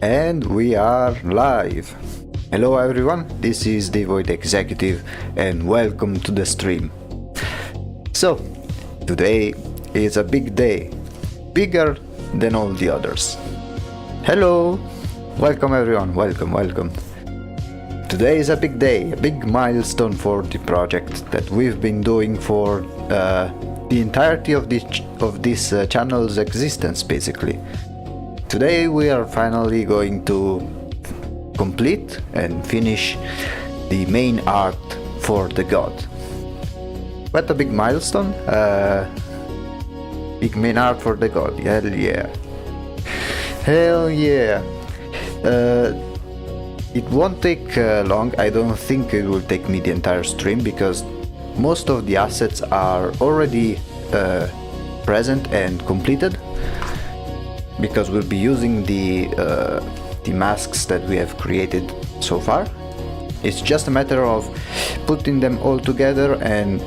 And we are live. Hello everyone, this is the Void Executive and welcome to the stream. So, today is a big day, bigger than all the others. Hello, welcome everyone, welcome. Today is a big day, a big milestone for the project that we've been doing for the entirety of this channel's existence, basically. Today we are finally going to complete and finish the main art for the god. What a big milestone! Big main art for the god, hell yeah! Hell yeah! It won't take long. I don't think it will take me the entire stream because most of the assets are already present and completed, because we'll be using the masks that we have created so far. It's just a matter of putting them all together and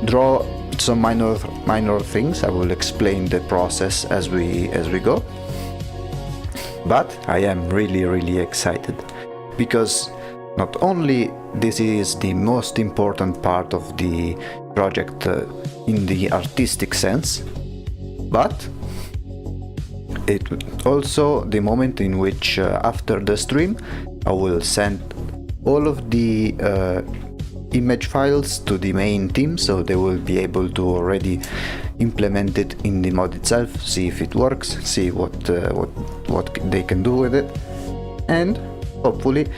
draw some minor things. I will explain the process as we go. But I am really excited, because not only this is the most important part of the project in the artistic sense, but it also the moment in which after the stream I will send all of the image files to the main team, so they will be able to already implement it in the mod itself, see if it works, see what they can do with it, and hopefully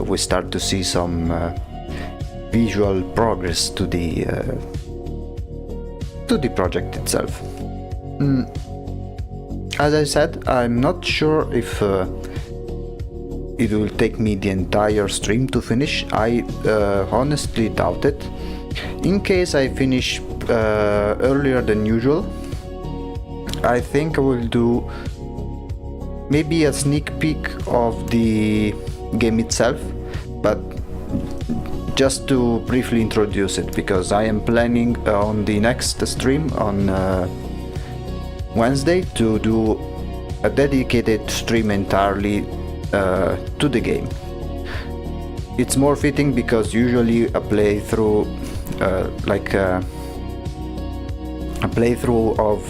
we start to see some visual progress to the project itself. As I said, I'm not sure if it will take me the entire stream to finish. I honestly doubt it. In case I finish earlier than usual, I think I will do maybe a sneak peek of the game itself, but just to briefly introduce it, because I am planning on the next stream on Wednesday to do a dedicated stream entirely to the game. It's more fitting because usually a playthrough of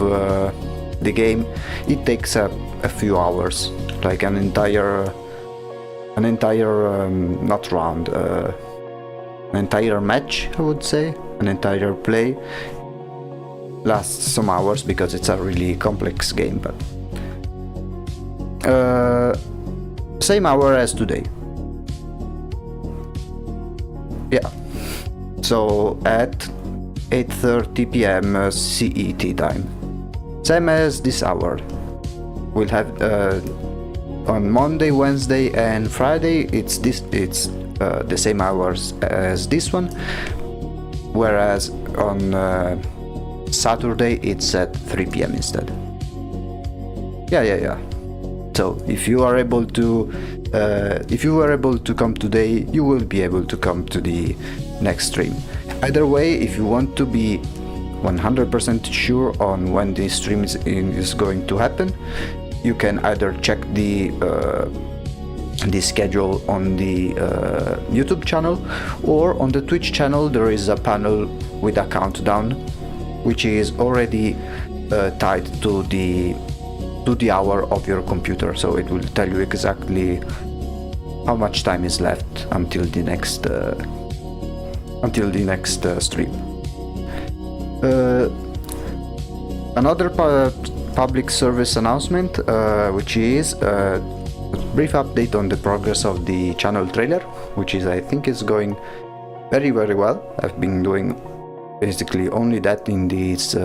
the game, it takes a few hours, like an entire not round, an entire match, I would say, an entire play lasts some hours because it's a really complex game, but same hour as today. Yeah, so at 8:30 p.m. CET time, same as this hour. We'll have on Monday, Wednesday and Friday it's the same hours as this one, whereas on Saturday it's at 3 p.m. instead. Yeah. So if you are able to come today, you will be able to come to the next stream. Either way, if you want to be 100% sure on when this stream is going to happen, you can either check the schedule on the YouTube channel, or on the Twitch channel there is a panel with a countdown, which is already tied to the hour of your computer, so it will tell you exactly how much time is left until the next stream. Another public service announcement, which is a brief update on the progress of the channel trailer, which I think is going very well. I've been doing basically only that in these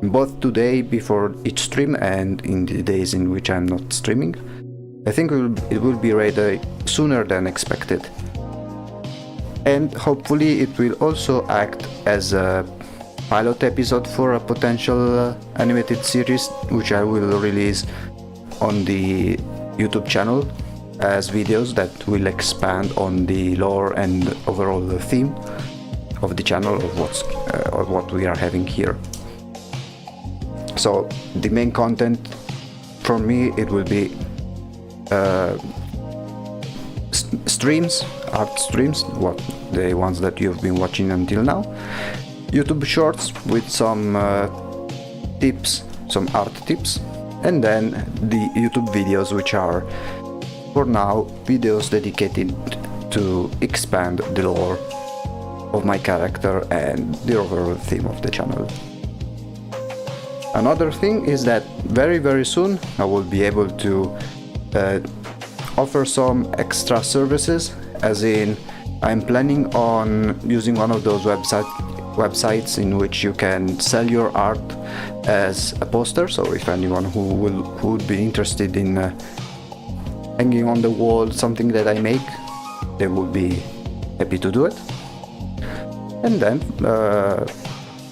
both today before each stream and in the days in which I'm not streaming. I think it will be ready sooner than expected, and hopefully it will also act as a pilot episode for a potential animated series, which I will release on the YouTube channel as videos that will expand on the lore and overall theme of the channel, of what we are having here. So the main content for me it will be streams, art streams, what the ones that you've been watching until now, YouTube shorts with some tips, some art tips, and then the YouTube videos, which are for now videos dedicated to expand the lore of my character and the overall theme of the channel. Another thing is that very soon I will be able to offer some extra services, as in I'm planning on using one of those websites in which you can sell your art as a poster. So if anyone who would be interested in hanging on the wall something that I make, they would be happy to do it. And then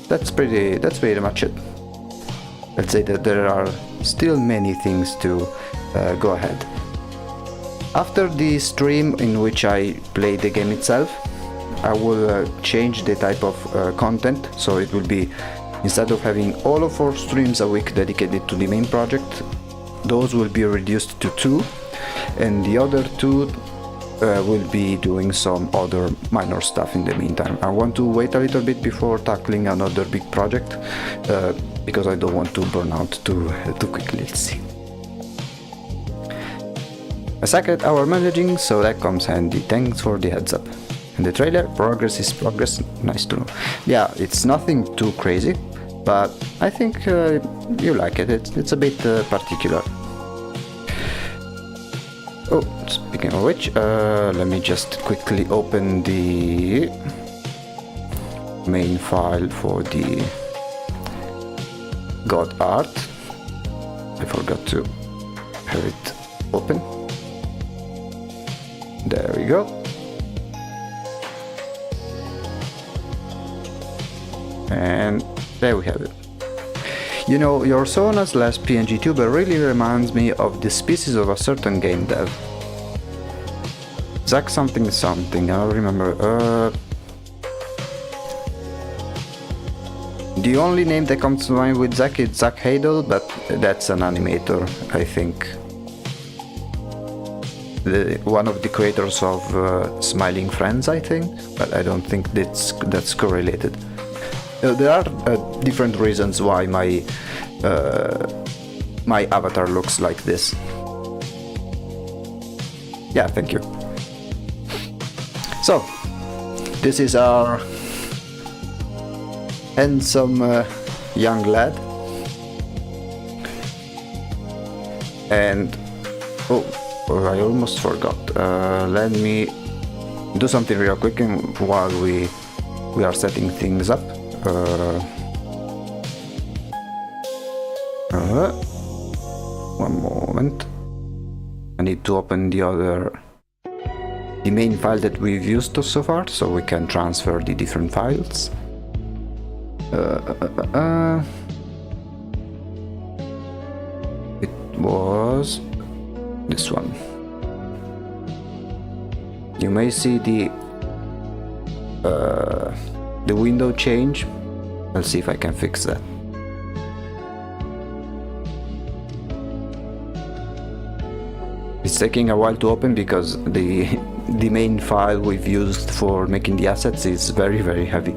that's pretty much it. Let's say that there are still many things to go ahead. After the stream in which I play the game itself, I will change the type of content, so it will be, instead of having all of 4 streams a week dedicated to the main project, those will be reduced to 2, and the other 2 will be doing some other minor stuff in the meantime. I want to wait a little bit before tackling another big project, because I don't want to burn out too quickly. Let's see. A second hour managing, so that comes handy. Thanks for the heads up. And the trailer, progress is progress. Nice to know. Yeah, it's nothing too crazy, but I think you like it. It's a bit particular. Oh, speaking of which, let me just quickly open the main file for the god art. I forgot to have it open. There we go. And there we have it. You know, your Sona/PNG tuber really reminds me of the species of a certain game dev. Zach something, I don't remember. The only name that comes to mind with Zach is Zach Hadel, but that's an animator, I think. One of the creators of Smiling Friends, I think, but I don't think that's correlated. There are different reasons why my avatar looks like this. Yeah, thank you. So, this is our handsome young lad. And oh, I almost forgot. Let me do something real quick while we are setting things up. One moment. I need to open the main file that we've used so far, so we can transfer the different files. It was this one. You may see the window change. I'll see if I can fix that. It's taking a while to open because the main file we've used for making the assets is very heavy.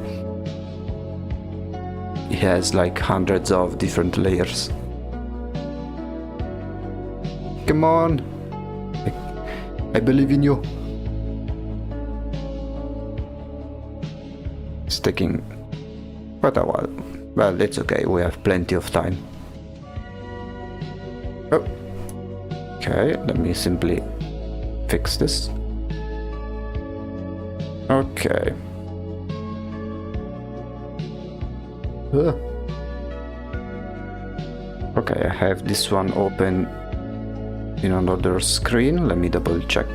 It has like hundreds of different layers. Come on! I believe in you. It's taking quite a while. Well, it's okay, we have plenty of time. Oh. Okay, let me simply fix this. Okay. Okay, I have this one open in another screen. Let me double check.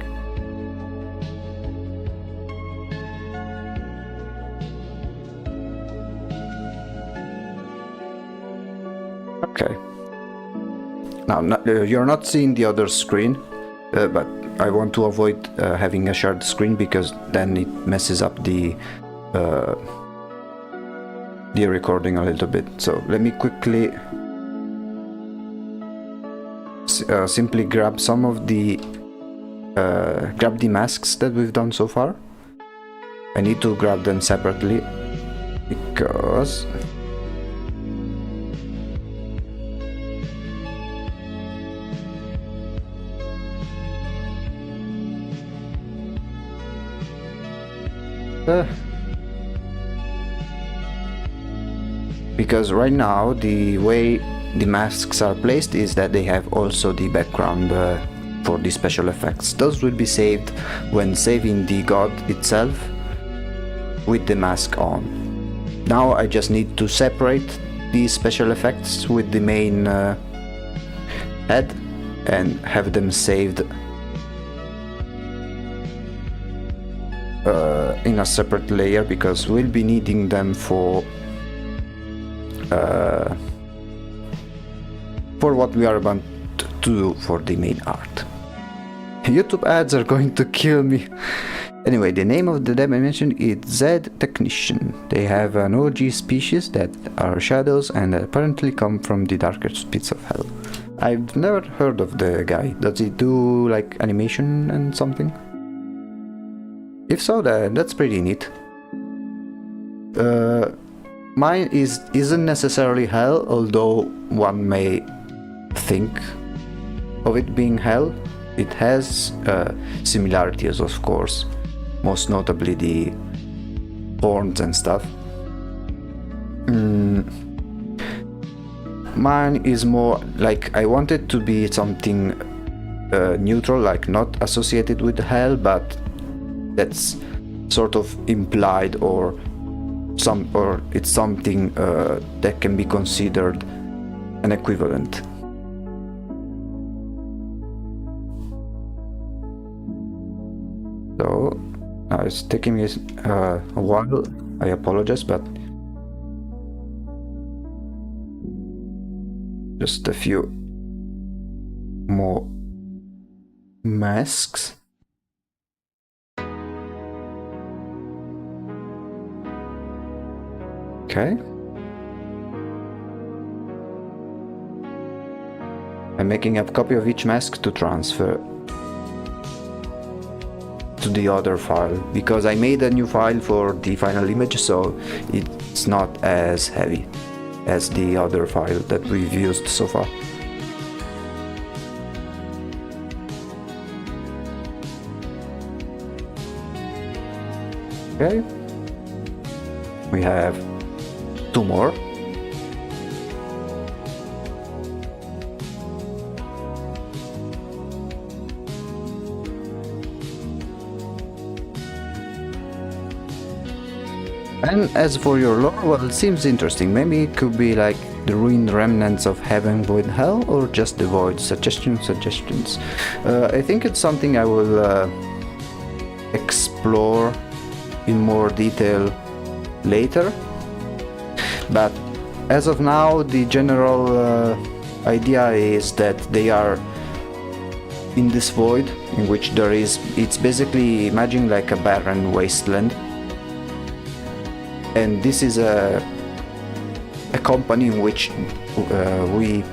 Okay. Now, you're not seeing the other screen, but I want to avoid having a shared screen because then it messes up the recording a little bit. So let me quickly simply grab some of the grab the masks that we've done so far. I need to grab them separately because right now the way the masks are placed is that they have also the background for the special effects. Those will be saved when saving the god itself with the mask on. Now I just need to separate these special effects with the main head and have them saved in a separate layer, because we'll be needing them for what we are about to do for the main art. YouTube ads are going to kill me. Anyway, the name of the dimension is Z Technician. They have an OG species that are shadows and apparently come from the darkest pits of hell. I've never heard of the guy. Does he do like animation and something? If so, then that's pretty neat. Mine isn't necessarily hell, although one may think of it being hell. It has similarities, of course, most notably the horns and stuff. Mine is more like, I want it to be something neutral, like not associated with hell, but that's sort of implied, or it's something that can be considered an equivalent. So it's taking me a while. I apologize, but just a few more masks. Okay. I'm making a copy of each mask to transfer to the other file, because I made a new file for the final image, so it's not as heavy as the other file that we've used so far. Okay. We have 2 more. And as for your lore, well, it seems interesting. Maybe it could be like the ruined remnants of heaven, void, hell, or just the void. Suggestions. I think it's something I will explore in more detail later. But as of now, the general idea is that they are in this void, in which it's basically, imagine like a barren wasteland. And this is a company in which we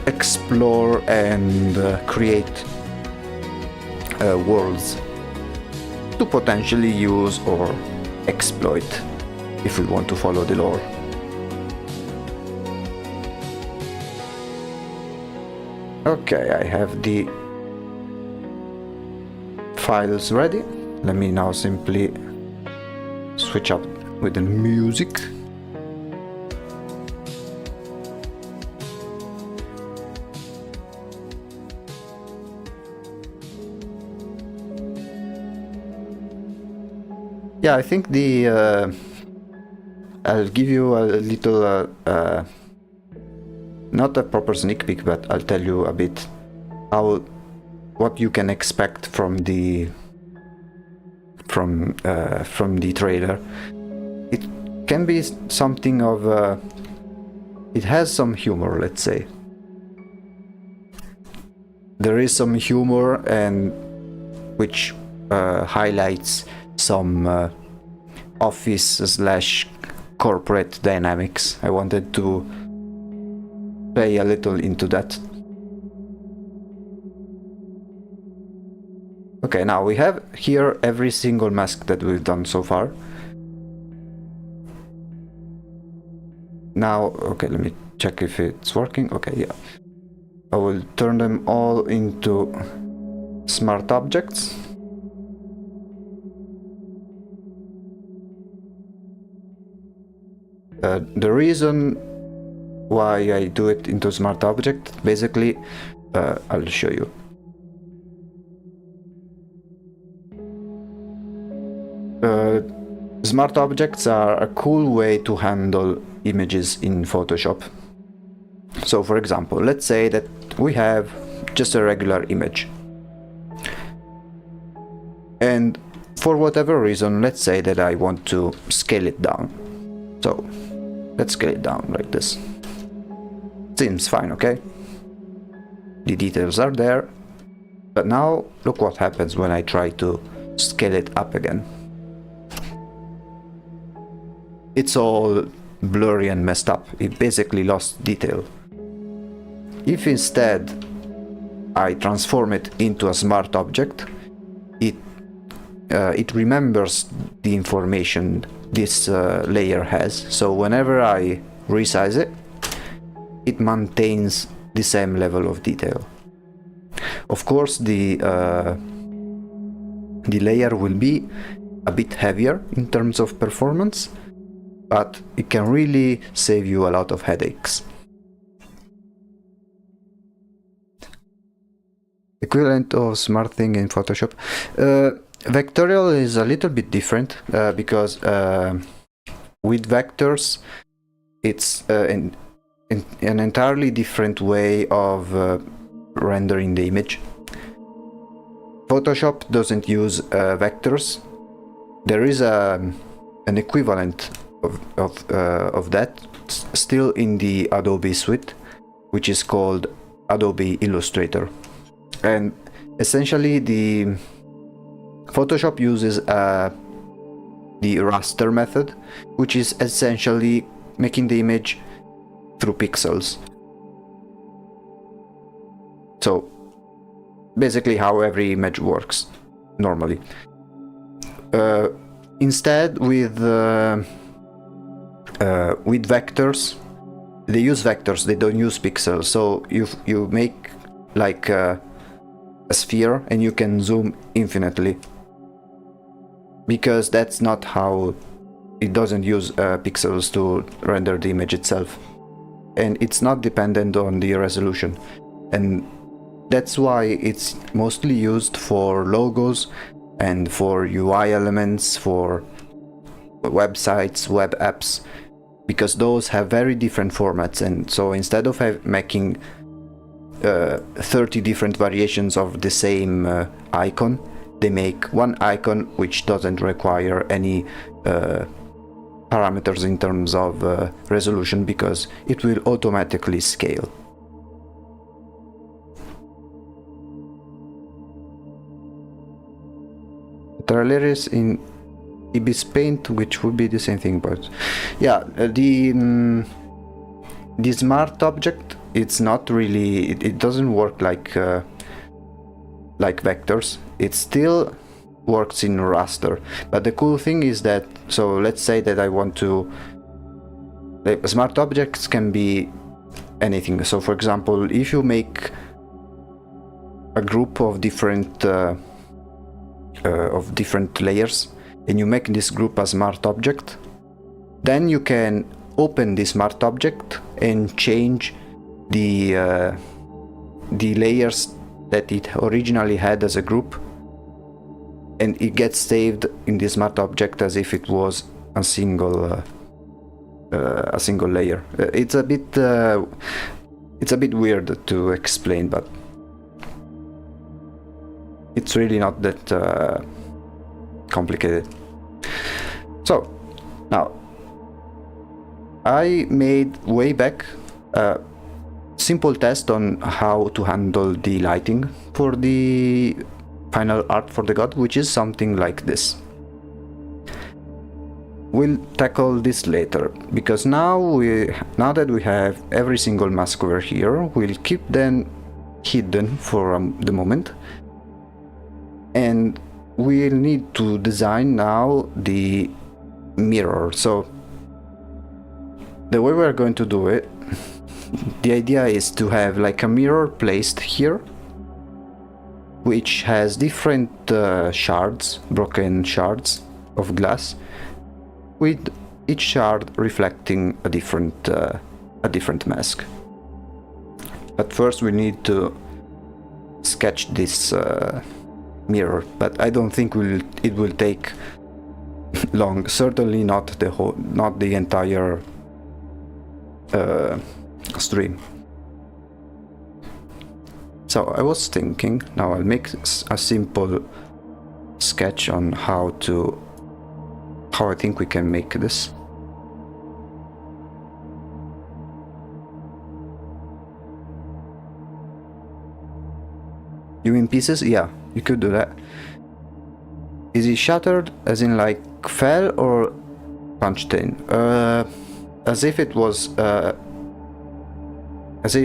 explore and create worlds to potentially use or exploit if we want to follow the lore. Okay, I have the files ready. Let me now simply switch up with the music. Yeah, I think I'll give you a little not a proper sneak peek, but I'll tell you a bit what you can expect from the trailer. It can be something of it has some humor, let's say. There is some humor, and which highlights some office/corporate dynamics. I wanted to play a little into that. Okay, now we have here every single mask that we've done so far. Now, okay, let me check if it's working. Okay, yeah. I will turn them all into smart objects. The reason why I do it into smart object, basically, I'll show you. Smart objects are a cool way to handle images in Photoshop. So for example, let's say that we have just a regular image. And for whatever reason, let's say that I want to scale it down. So let's scale it down like this. Seems fine, okay? The details are there. But now look what happens when I try to scale it up again. It's all blurry and messed up. It basically lost detail. If instead I transform it into a smart object, it remembers the information this layer has. So whenever I resize it, it maintains the same level of detail. Of course, the layer will be a bit heavier in terms of performance, but it can really save you a lot of headaches. Equivalent of smart thing in Photoshop. Vectorial is a little bit different because with vectors it's an entirely different way of rendering the image. Photoshop doesn't use vectors. There is an equivalent of that still in the Adobe suite, which is called Adobe Illustrator. And essentially the Photoshop uses the raster method, which is essentially making the image through pixels. So basically how every image works normally. Instead with vectors, they use vectors, they don't use pixels. So you make like a sphere and you can zoom infinitely, because that's not how it doesn't use pixels to render the image itself, and it's not dependent on the resolution, and that's why it's mostly used for logos and for UI elements for websites, web apps, because those have very different formats. And so instead of making 30 different variations of the same icon, they make one icon which doesn't require any parameters in terms of resolution, because it will automatically scale. Traileris in Ibis Paint, which would be the same thing, but yeah, the smart object, it's not really, it doesn't work like vectors. It still works in raster, but the cool thing is that, so let's say that I want to, like, smart objects can be anything. So for example, if you make a group of different layers and you make this group a smart object, then you can open the smart object and change the layers that it originally had as a group, and it gets saved in the smart object as if it was a single layer. It's a bit weird to explain, but it's really not that complicated. So now I made way back a simple test on how to handle the lighting for the final art for the god, which is something like this. We'll tackle this later, because now that we have every single mask over here, we'll keep them hidden for the moment, and we'll need to design now the mirror. So the way we're going to do it, the idea is to have like a mirror placed here, which has different shards, broken shards of glass, with each shard reflecting a different mask. But first we need to sketch this mirror, but I don't think it will take long. Certainly not the entire stream. So I was thinking, now I'll make a simple sketch on how I think we can make this. You mean pieces? Yeah, you could do that. Is it shattered, as in like fell, or punched in? As if it was, as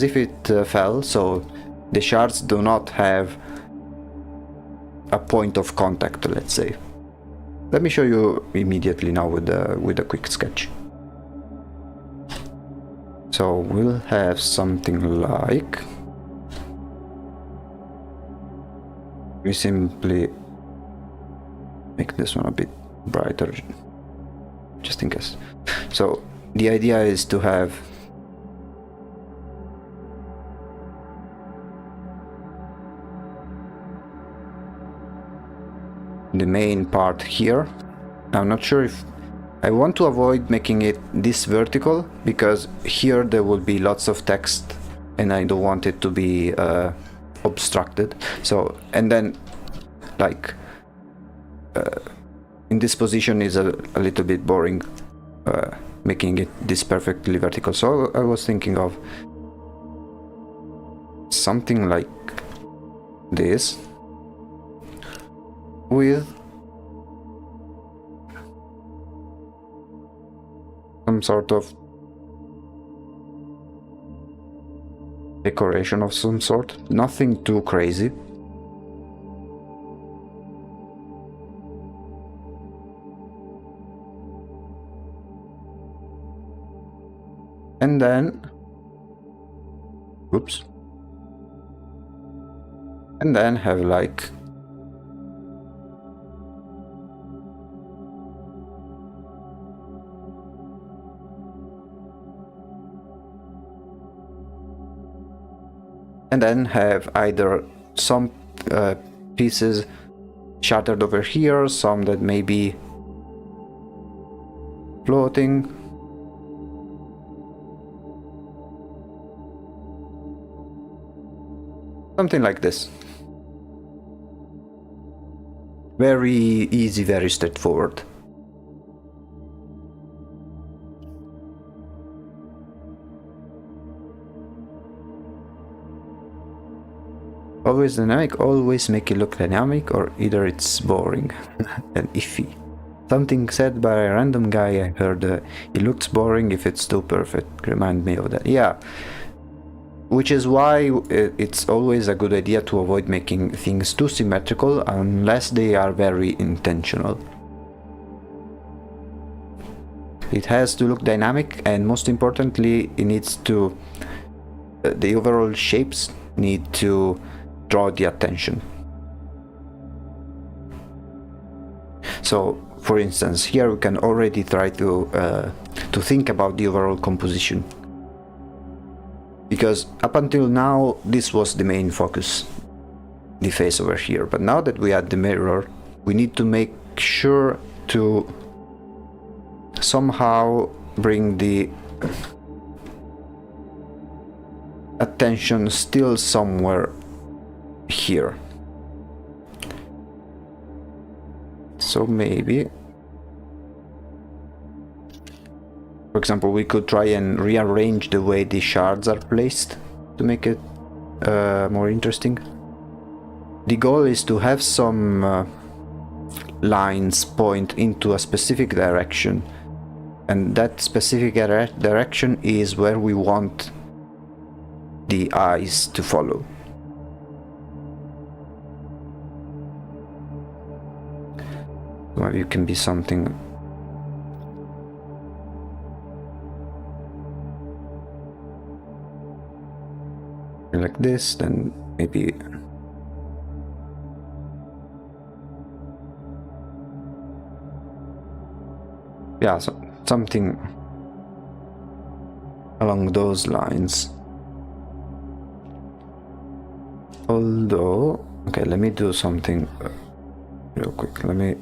if it fell. So the shards do not have a point of contact, let's say. Let me show you immediately now with a quick sketch. So we'll have something like, we simply make this one a bit brighter, just in case. So the idea is to have the main part here. I'm not sure if I want to avoid making it this vertical, because here there will be lots of text and I don't want it to be obstructed. So, and then like in this position is a little bit boring, making it this perfectly vertical. So I was thinking of something like this, with some sort of decoration of some sort, nothing too crazy. And then, oops, and then have like and then have either some pieces shattered over here, some that may be floating. Something like this. Very easy, very straightforward. Always dynamic, always make it look dynamic, or either it's boring and iffy. Something said by a random guy I heard, it looks boring if it's too perfect. Remind me of that. Yeah. Which is why it's always a good idea to avoid making things too symmetrical unless they are very intentional. It has to look dynamic, and most importantly, it needs to, the overall shapes need to draw the attention. So, for instance, here we can already try to think about the overall composition. Because up until now, this was the main focus, the face over here. But now that we add the mirror, we need to make sure to somehow bring the attention still somewhere here. So maybe, for example, we could try and rearrange the way the shards are placed to make it more interesting. The goal is to have some lines point into a specific direction, and that specific direction is where we want the eyes to follow. Maybe it can be something like this, then maybe yeah, so something along those lines. Although, okay, let me do something real quick. Let me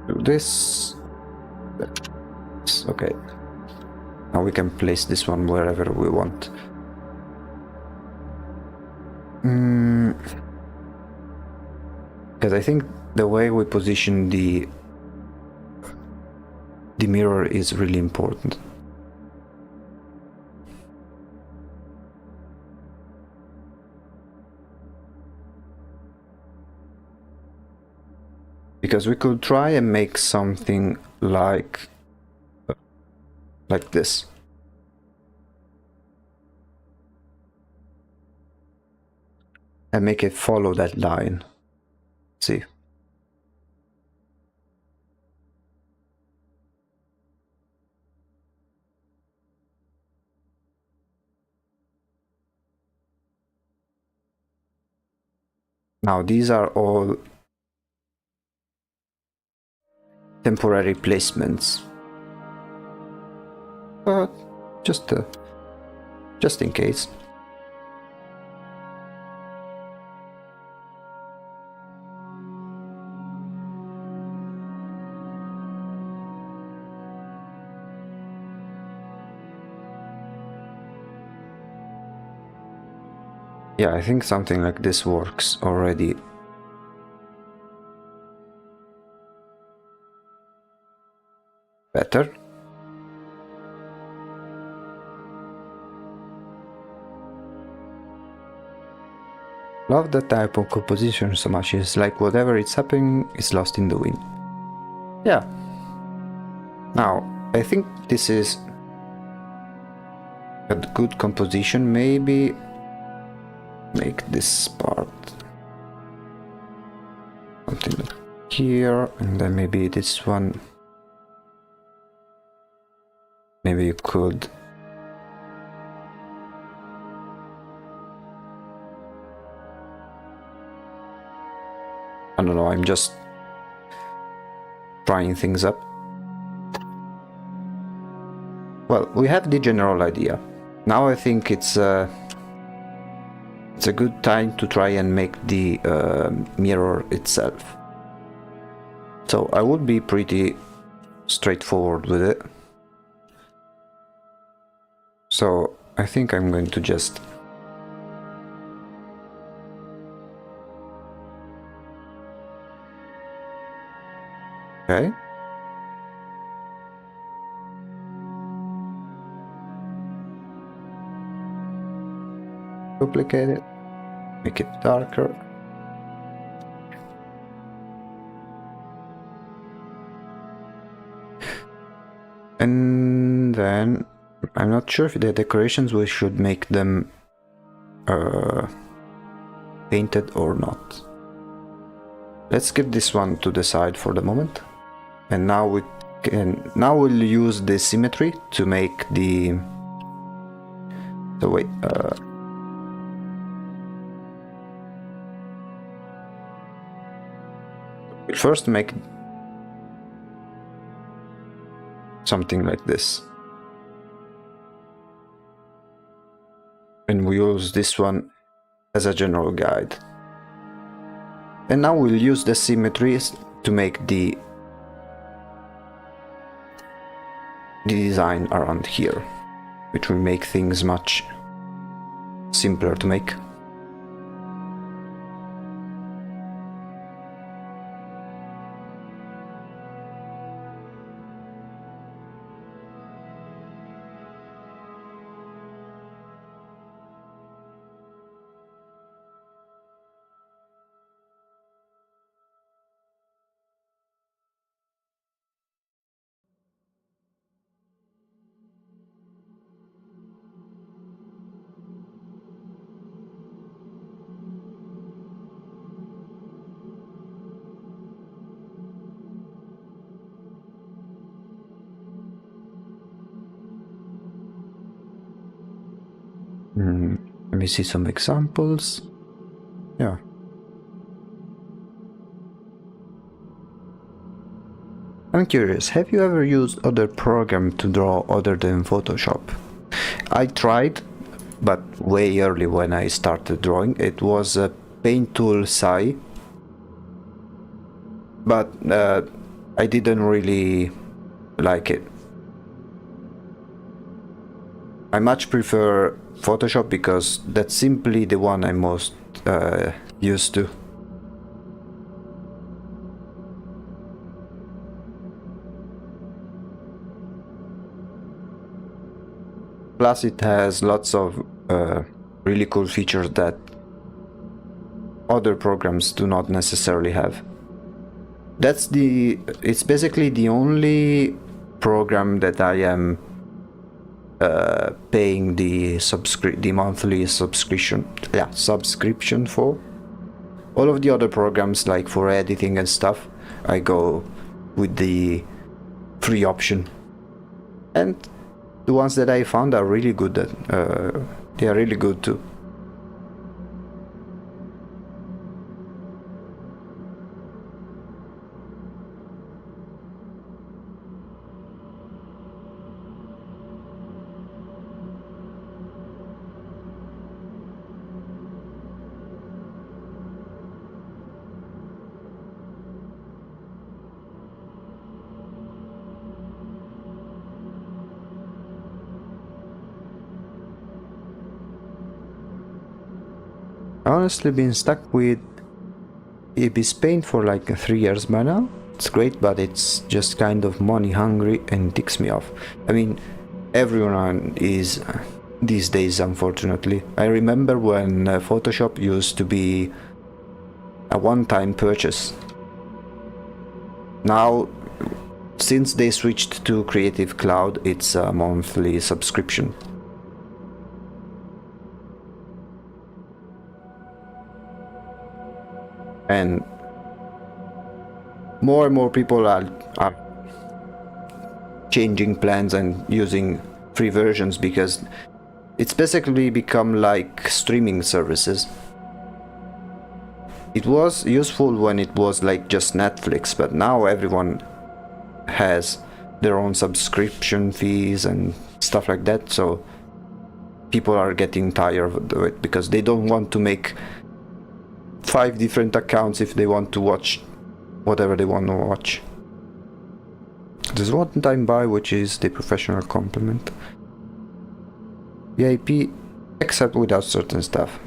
do this. Okay. Now we can place this one wherever we want. Because I think the way we position the mirror is really important. Because we could try and make something like this. And make it follow that line. See. Now these are all temporary placements, but just in case. Yeah, I think something like this works already. Better. Love that type of composition so much. It's like whatever is happening is lost in the wind. Yeah. Now, I think this is a good composition. Maybe make this part something like here, and then maybe this one. Maybe you could I don't know, I'm just trying things up. Well, we have the general idea. Now I think it's a good time to try and make the mirror itself. So I would be pretty straightforward with it. So I think I'm going to just okay. Duplicate it, make it darker. And then I'm not sure if the decorations we should make them painted or not. Let's keep this one to the side for the moment. And now we'll use the symmetry to make the wait, we'll first make something like this. And we use this one as a general guide. And now we'll use the symmetries to make the design around here, which will make things much simpler to make. Let me see some examples. Yeah. I'm curious, have you ever used other program to draw other than Photoshop? I tried, but way early when I started drawing. It was a Paint Tool Sai, but I didn't really like it. I much prefer Photoshop because that's simply the one I'm most used to. Plus it has lots of really cool features that other programs do not necessarily have. It's basically the only program that I am paying the monthly subscription for. All of the other programs, like for editing and stuff, I go with the free option. And the ones that I found are really good. They are really good too. Honestly, been stuck with Ibis Paint for like 3 years by now. It's great, but it's just kind of money hungry and ticks me off. I mean, everyone is these days, unfortunately. I remember when Photoshop used to be a one-time purchase. Now, since they switched to Creative Cloud, it's a monthly subscription. And more people are changing plans and using free versions because it's basically become like streaming services. It was useful when it was like just Netflix, but now everyone has their own subscription fees and stuff like that, so people are getting tired of it because they don't want to make 5 different accounts if they want to watch whatever they want to watch. There's one time buy, which is the professional complement. VIP, except without certain stuff.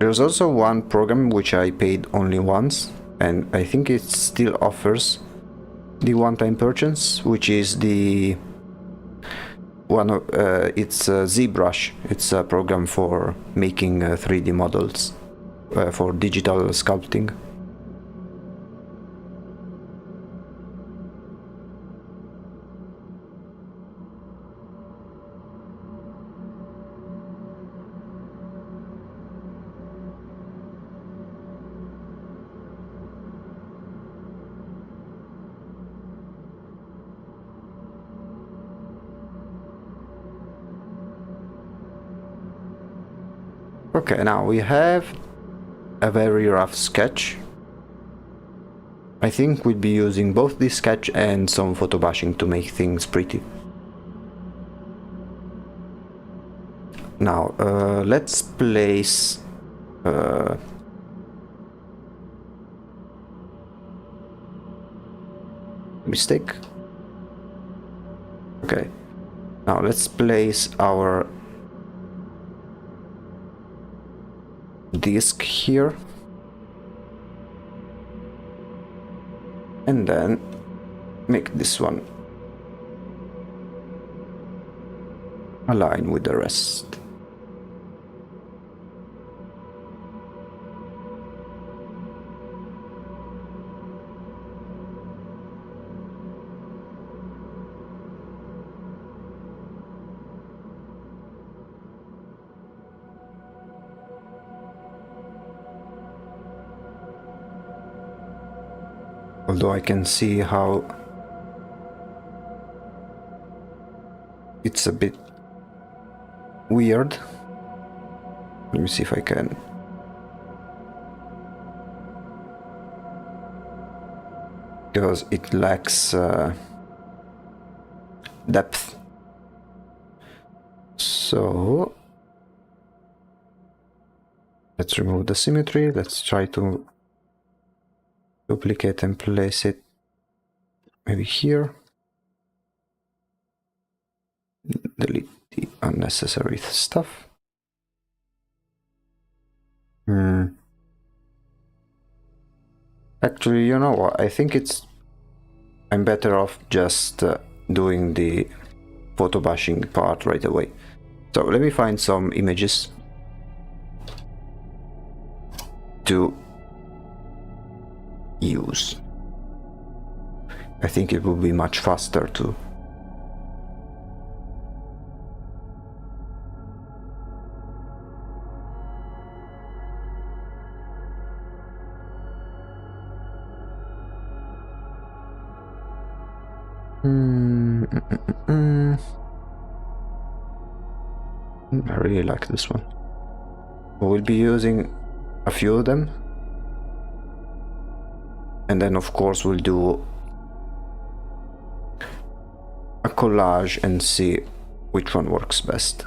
There's also one program which I paid only once, and I think it still offers the one-time purchase, which is the one of it's ZBrush. It's a program for making 3D models for digital sculpting. Okay, now we have a very rough sketch. I think we'll be using both this sketch and some photo bashing to make things pretty. Now, let's place mistake. Okay, now let's place our disk here, and then make this one align with the rest. Although I can see how it's a bit weird. Let me see if I can. Because it lacks depth. So let's remove the symmetry. Let's try to duplicate and place it maybe here. Delete the unnecessary stuff. Actually, you know what? I think I'm better off just doing the photo bashing part right away. So let me find some images to use. I think it will be much faster to I really like this one. We'll be using a few of them, and then of course we'll do a collage and see which one works best.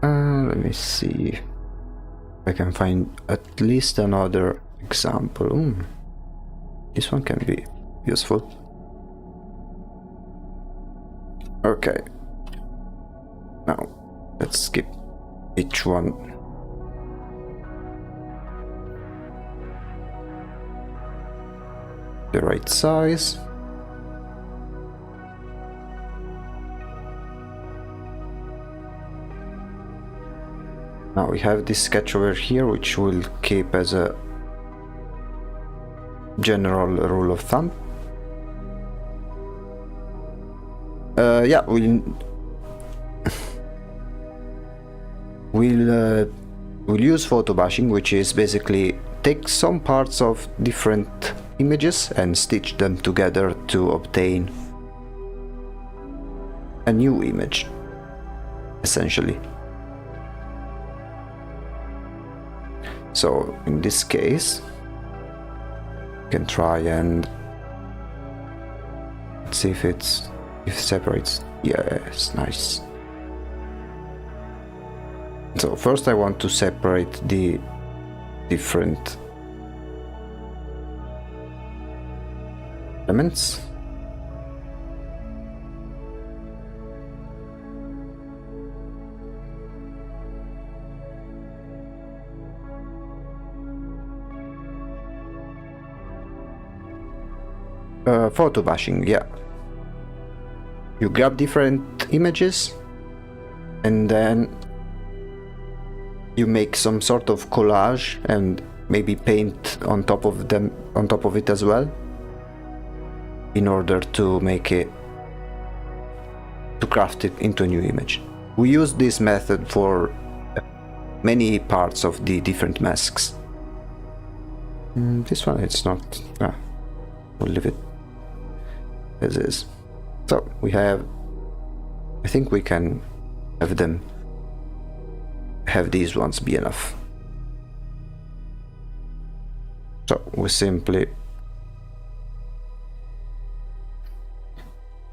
Let me see if I can find at least another example. This one can be useful. Okay. Now let's skip each one. The right size. Now we have this sketch over here, which we'll keep as a general rule of thumb. Yeah, we'll use photo bashing, which is basically take some parts of different images and stitch them together to obtain a new image, essentially. So in this case, you can try and see if it separates. Yes, nice. So first I want to separate the different elements. Photo bashing, yeah. You grab different images and then you make some sort of collage and maybe paint on top of them, on top of it as well, in order to make it, to craft it into a new image. We use this method for many parts of the different masks. This one, it's not. We'll leave it as is. So we have, I think we can have these ones be enough. So we simply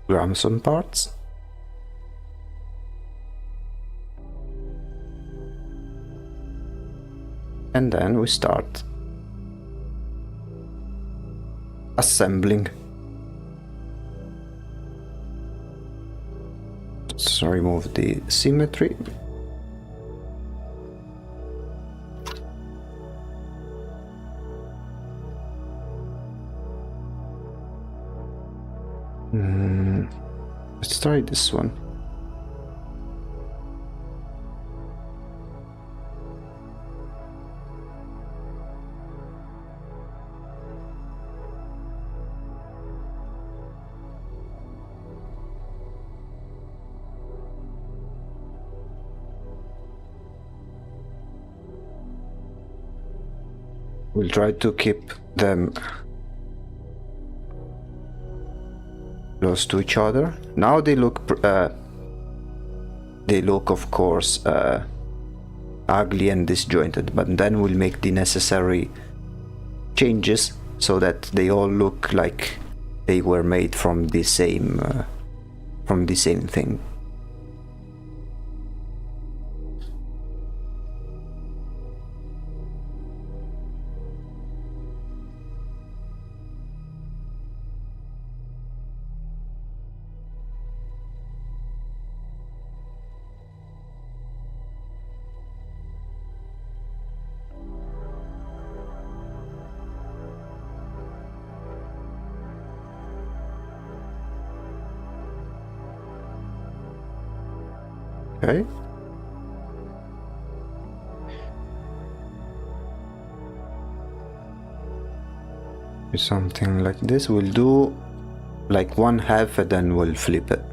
grab some parts and then we start assembling Let's remove the symmetry. Let's try this one. We'll try to keep them close to each other. Now they look, of course, ugly and disjointed, but then we'll make the necessary changes so that they all look like they were made from the same thing. Okay. Something like this. We'll do like one half and then we'll flip it.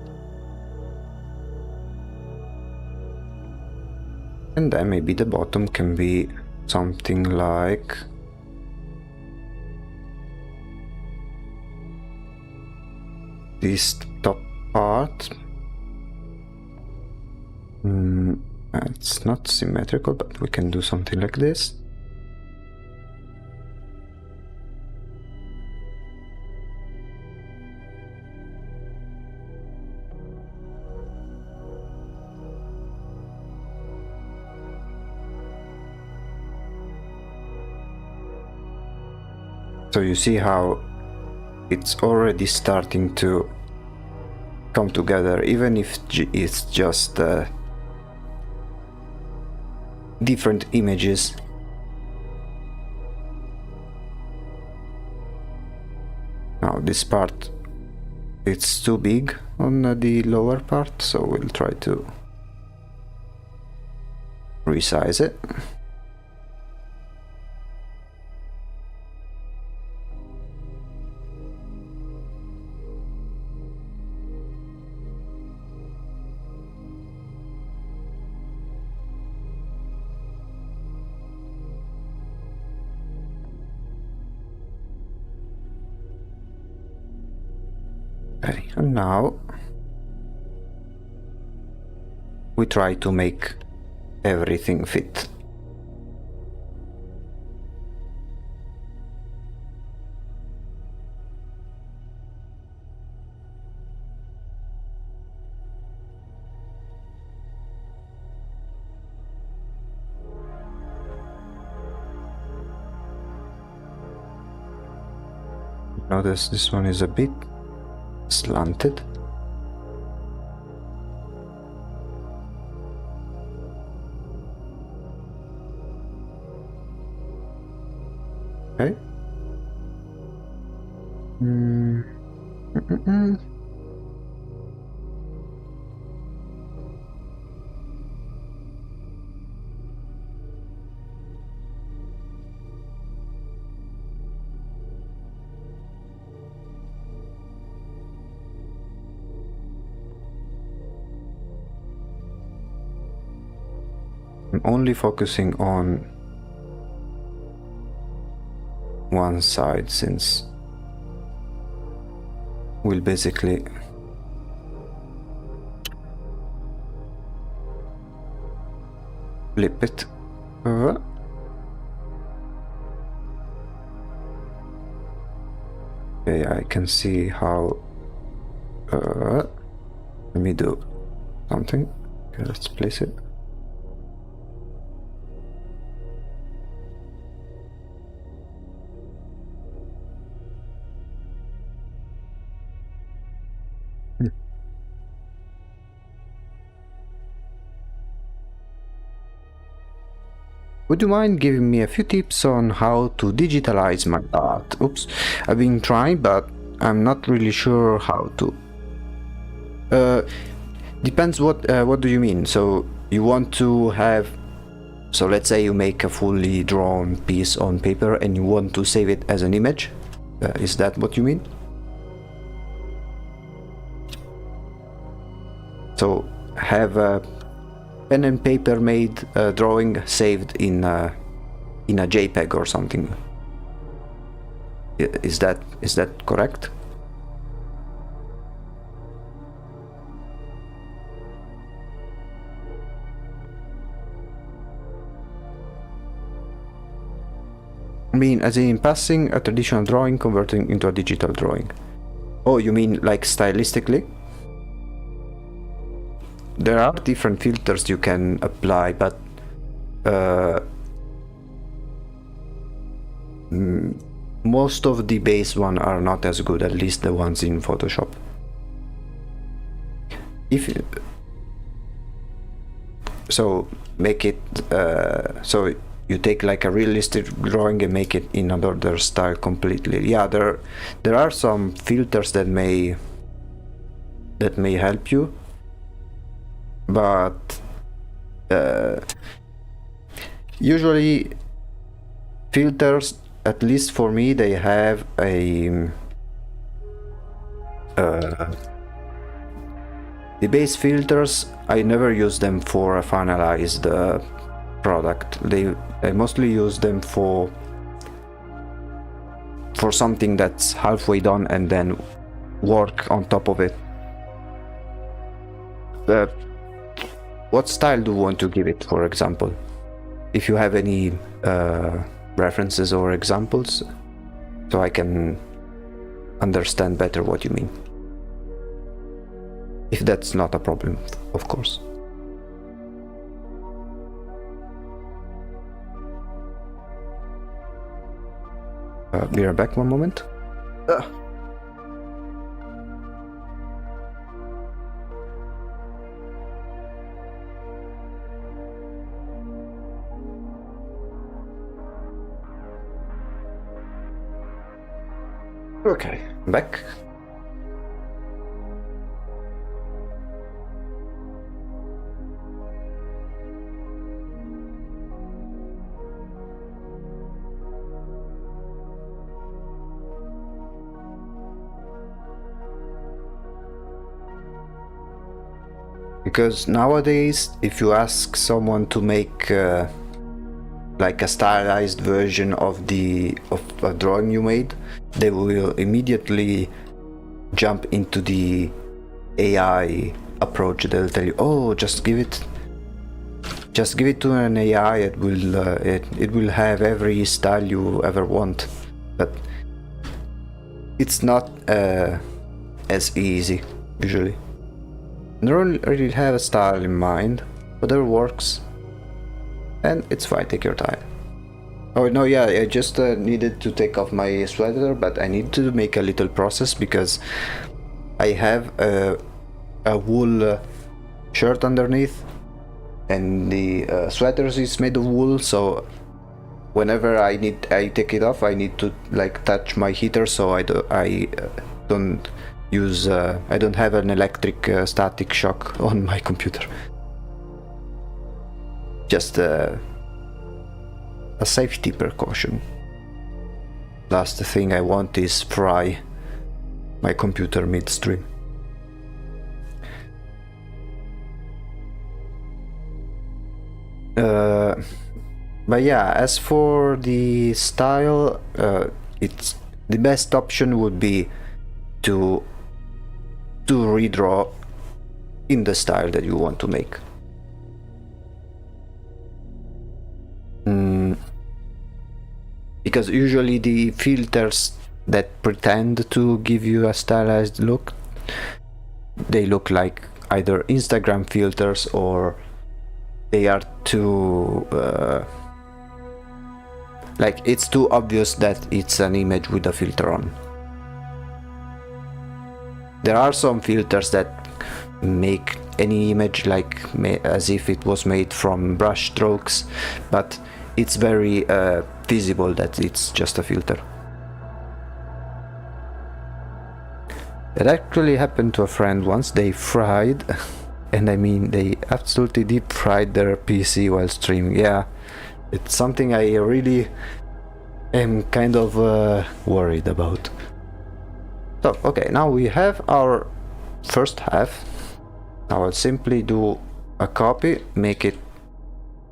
And then maybe the bottom can be something like this top part. It's not symmetrical, but we can do something like this. So you see how it's already starting to come together, even if it's just different images. Now this part, it's too big on the lower part, so we'll try to resize it. Okay, and now we try to make everything fit. Notice this one is a bit slanted. Okay. I'm only focusing on one side, since we'll basically flip it over. Okay, I can see how let me do something. Okay, let's place it. would you mind giving me a few tips on how to digitalize my art? Oops, I've been trying, but I'm not really sure how to. Depends what do you mean? So you want to have, so let's say you make a fully drawn piece on paper and you want to save it as an image. Is that what you mean? So have a pen and paper made drawing saved in a JPEG or something. Is that correct? I mean, as in passing a traditional drawing, converting into a digital drawing. Oh, you mean like stylistically? There are different filters you can apply, but most of the base ones are not as good, at least the ones in Photoshop. So make it so you take like a realistic drawing and make it in another style completely. Yeah, there are some filters that may help you, but usually filters, at least for me, they have a the base filters. I never use them for a finalized product. I mostly use them for something that's halfway done and then work on top of it. What style do you want to give it, for example? If you have any references or examples, so I can understand better what you mean. If that's not a problem, of course. Be right back, one moment. Okay, back. Because nowadays, if you ask someone to make like a stylized version of a drawing you made, they will immediately jump into the AI approach. They'll tell you, "Oh, just give it to an AI. It will have every style you ever want." But it's not as easy usually. I don't really have a style in mind, whatever works, and it's fine. Take your time. Oh no, yeah, I just needed to take off my sweater, but I need to make a little process because I have a wool shirt underneath, and the sweater is made of wool. So whenever I take it off, I need to like touch my heater, so I don't use I don't have an electric static shock on my computer. Just a safety precaution. Last thing I want is fry my computer midstream. But yeah, as for the style, it's the best option would be to redraw in the style that you want to make. Because usually the filters that pretend to give you a stylized look, they look like either Instagram filters or they are too like it's too obvious that it's an image with a filter on. There are some filters that make any image like as if it was made from brush strokes, but it's very visible that it's just a filter. It actually happened to a friend once. They fried, and I mean they absolutely deep fried their PC while streaming. Yeah, it's something I really am kind of worried about. So, okay, now we have our first half. Now I'll simply do a copy, make it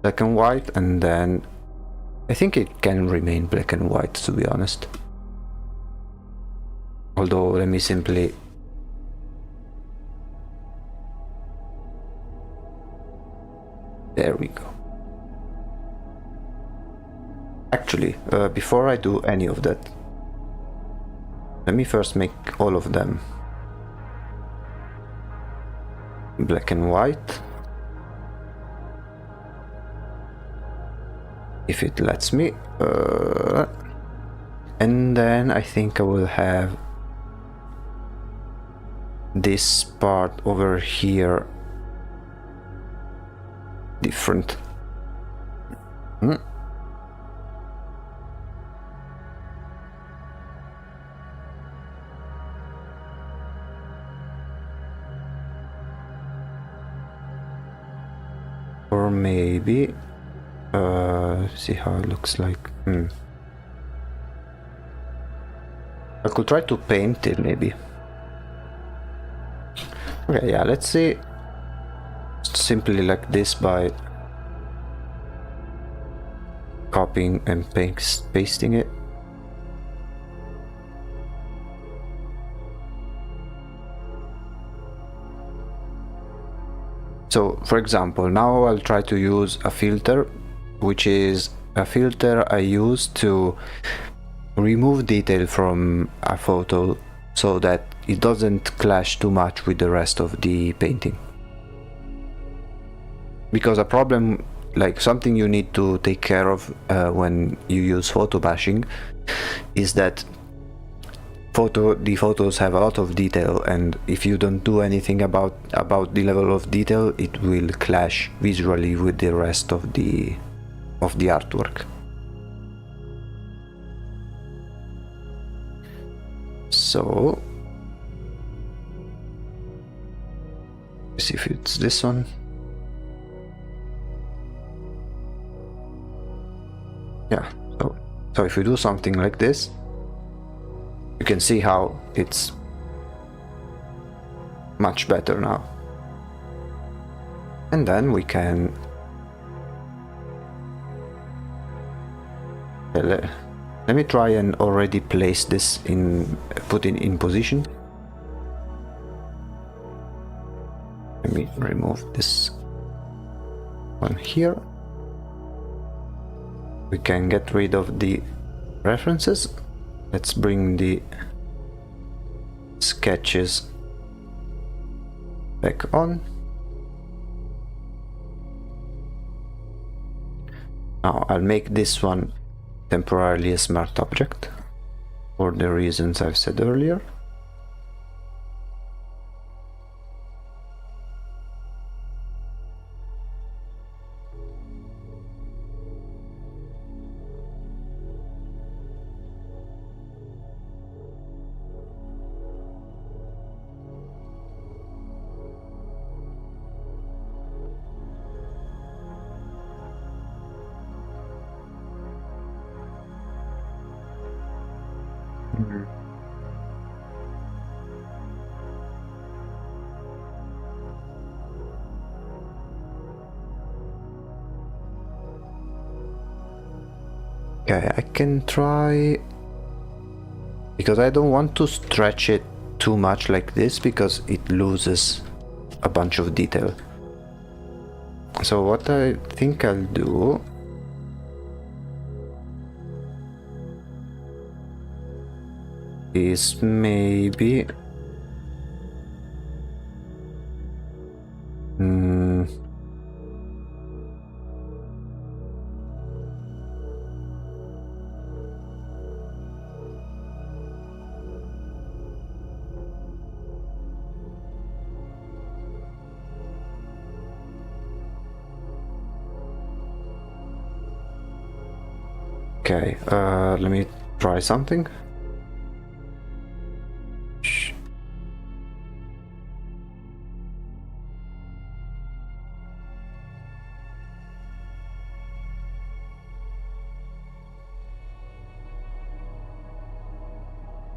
black and white, and then I think it can remain black and white, to be honest. Although, let me simply... There we go. Actually, before I do any of that, let me first make all of them black and white. If it lets me. And then I think I will have this part over here different. Or maybe see how it looks like. I could try to paint it maybe. Okay, yeah, let's see. Simply like this by copying and pasting it. So, for example, now I'll try to use a filter, which is a filter I use to remove detail from a photo so that it doesn't clash too much with the rest of the painting. Because a problem, like something you need to take care of when you use photo bashing, is that the photos have a lot of detail, and if you don't do anything about the level of detail, it will clash visually with the rest of the artwork. So let's see if it's this one. Yeah, so if we do something like this, you can see how it's much better now. And then we can let me try and already place this put it in position. Let me remove this one here. We can get rid of the references. Let's bring the sketches back on. Now I'll make this one temporarily a smart object for the reasons I've said earlier. Okay, I can try, because I don't want to stretch it too much like this because it loses a bunch of detail. So what I think I'll do is maybe Okay, let me try something.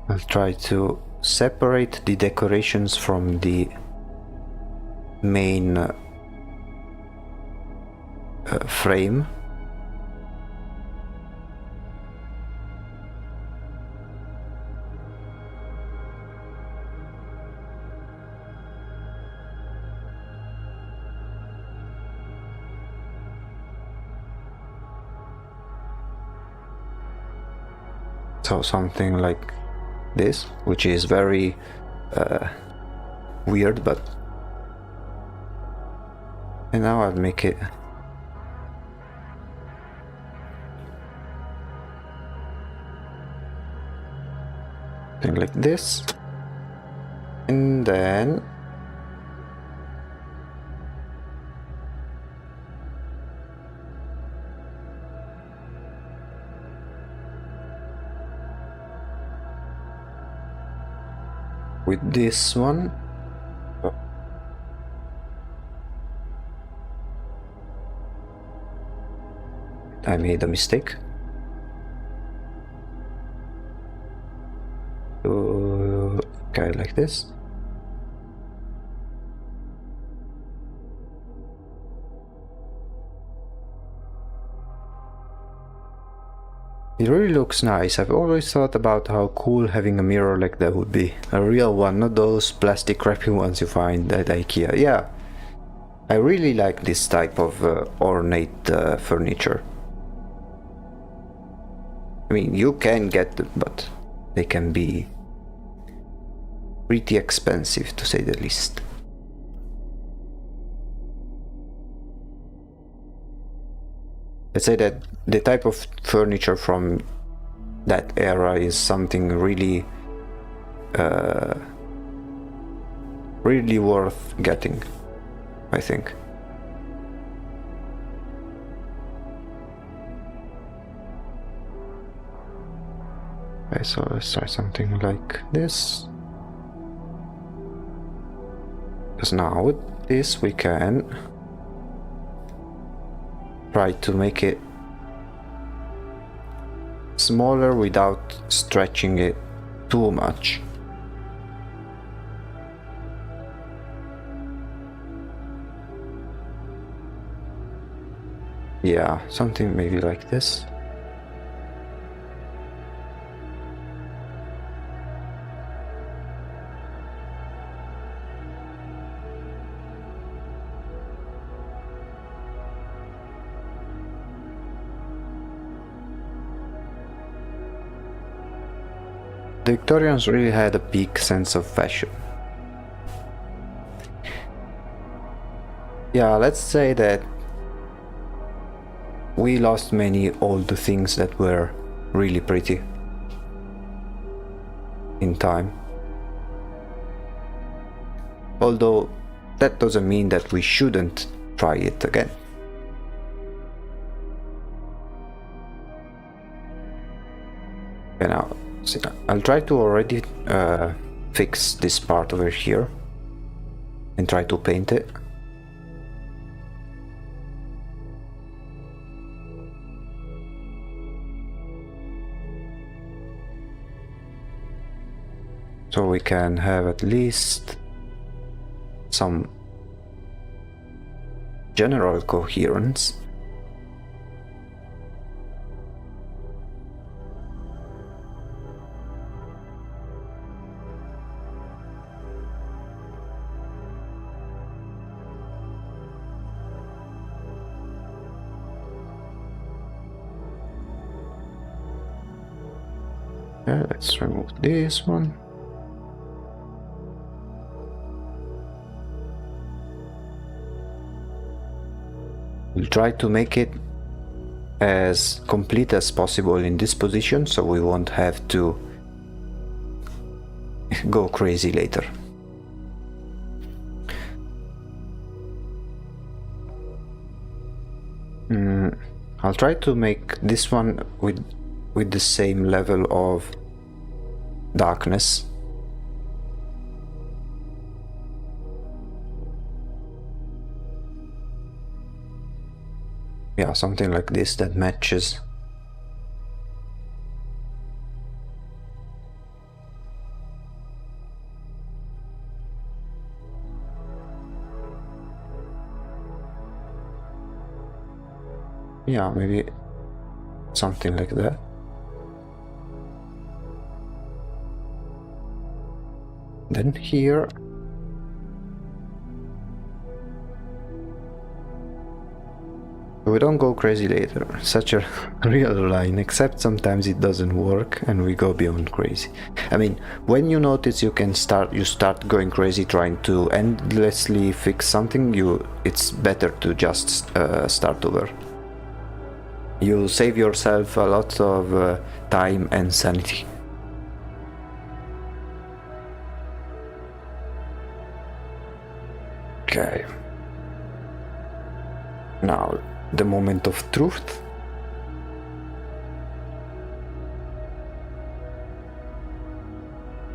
I'll try to separate the decorations from the main frame. So something like this, which is very weird, but... And now I'll make it... something like this. And then... with this one. Oh. I made a mistake. Okay, like this. It really looks nice. I've always thought about how cool having a mirror like that would be. A real one, not those plastic crappy ones you find at IKEA. Yeah, I really like this type of ornate furniture. I mean, you can get them, but they can be pretty expensive, to say the least. Let's say that the type of furniture from that era is something really really worth getting, I think. Okay, so let's try something like this. Because now with this we can try to make it smaller without stretching it too much. Yeah, something maybe like this. The Victorians really had a peak sense of fashion. Yeah, let's say that we lost many old things that were really pretty in time. Although that doesn't mean that we shouldn't try it again. Okay, now I'll try to already fix this part over here and try to paint it. So we can have at least some general coherence. Yeah, let's remove this one. We'll try to make it as complete as possible in this position, so we won't have to go crazy later. I'll try to make this one with with the same level of darkness. Yeah, something like this that matches. Yeah, maybe something like that. Then here we don't go crazy later. Such a real line, except sometimes it doesn't work and we go beyond crazy. I mean, when you notice you start going crazy trying to endlessly fix something, it's better to just start over. You save yourself a lot of time and sanity. Okay. Now, the moment of truth.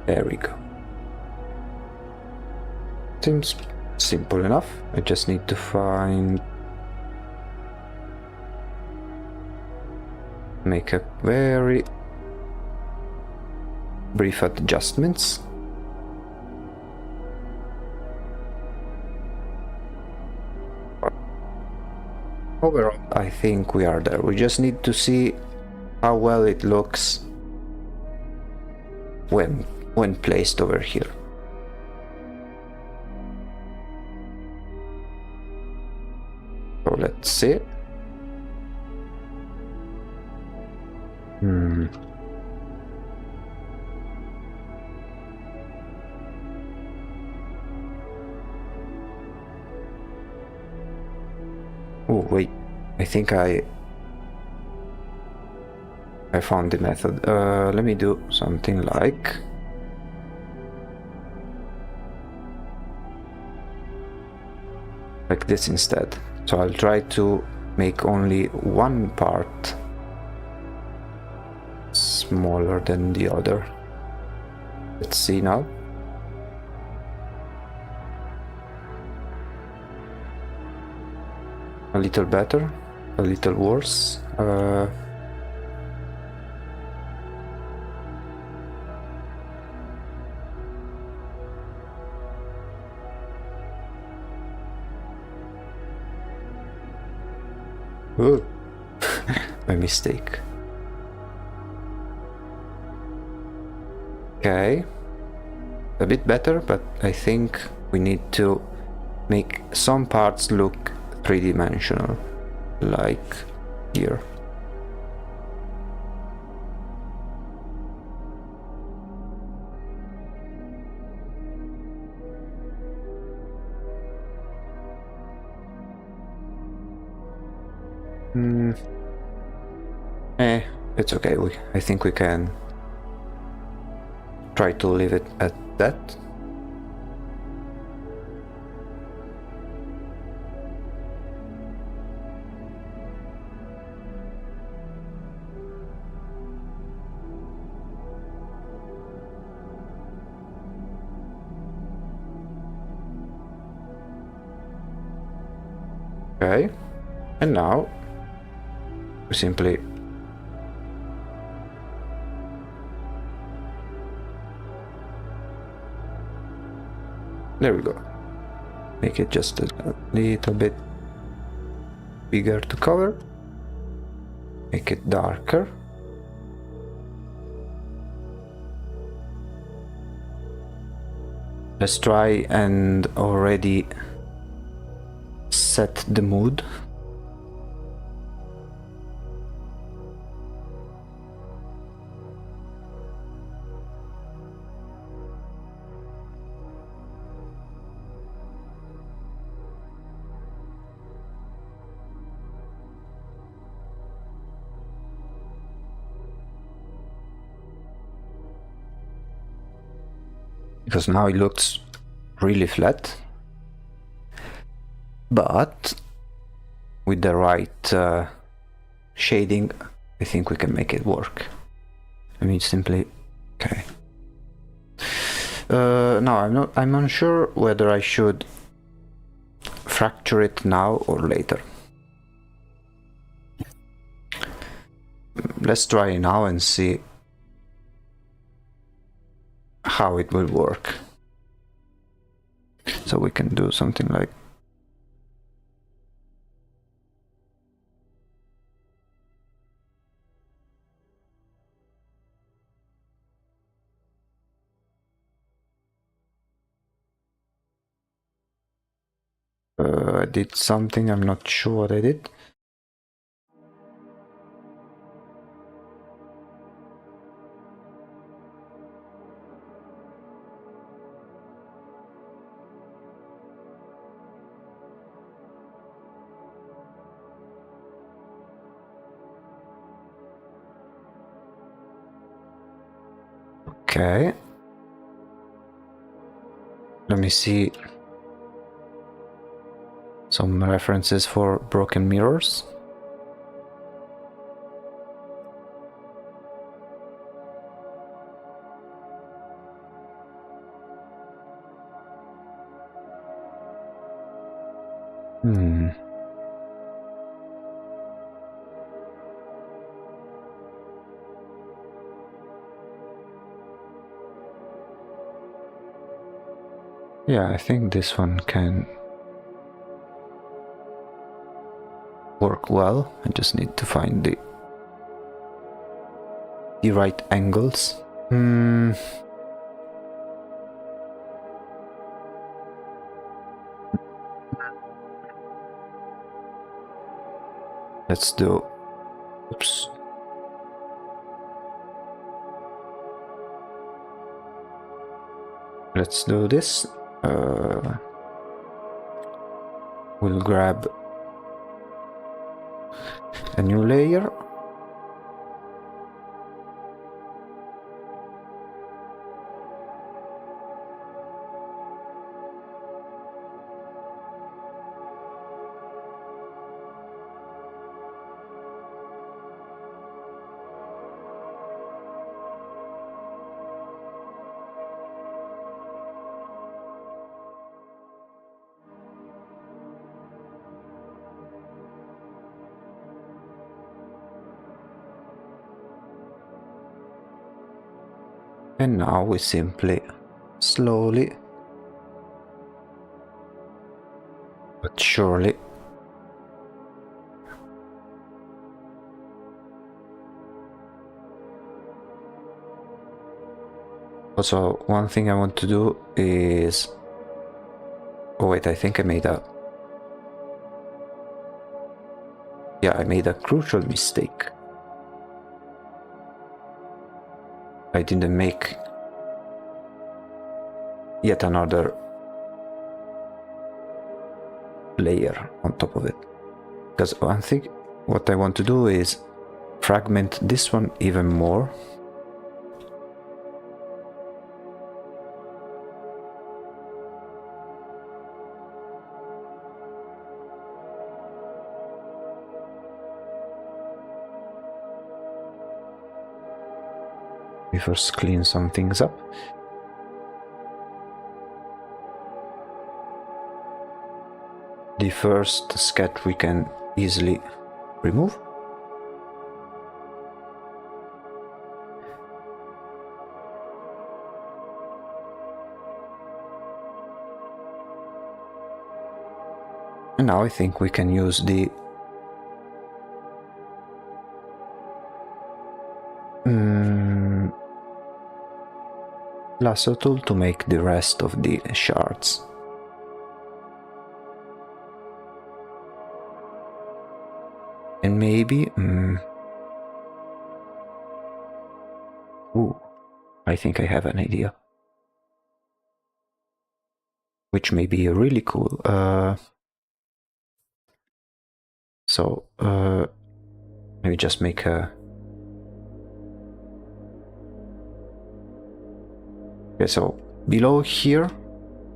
There we go. Seems simple enough. I just need to make a very brief adjustments. Overall, I think we are there. We just need to see how well it looks when placed over here. So let's see. Oh wait, I think I found the method. Let me do something like this instead. So I'll try to make only one part smaller than the other. Let's see now. A little better, a little worse. Oh, my mistake. Okay, a bit better, but I think we need to make some parts look three-dimensional, like here. It's okay. I think we can try to leave it at that. Okay, and now we simply there we go. Make it just a little bit bigger to cover. Make it darker. Let's try and already set the mood. Because now it looks really flat, but with the right shading I think we can make it work. I mean, simply, okay. No, I'm unsure whether I should fracture it now or later. Let's try now and see how it will work. So we can do something like I did something, I'm not sure what I did. Okay. Let me see some references for broken mirrors. Yeah, I think this one can work well. I just need to find the right angles. Let's do... Oops. Let's do this. We'll grab a new layer. And now we simply, slowly but surely, also one thing I want to do is... Oh wait, I think I made a... Yeah, I made a crucial mistake. I didn't make yet another layer on top of it. Because one thing, what I want to do is fragment this one even more. We first clean some things up. The first sketch we can easily remove. And now I think we can use the lasso tool to make the rest of the shards. And maybe... Ooh, I think I have an idea. Which may be really cool. Let me just make a... Okay, so below here,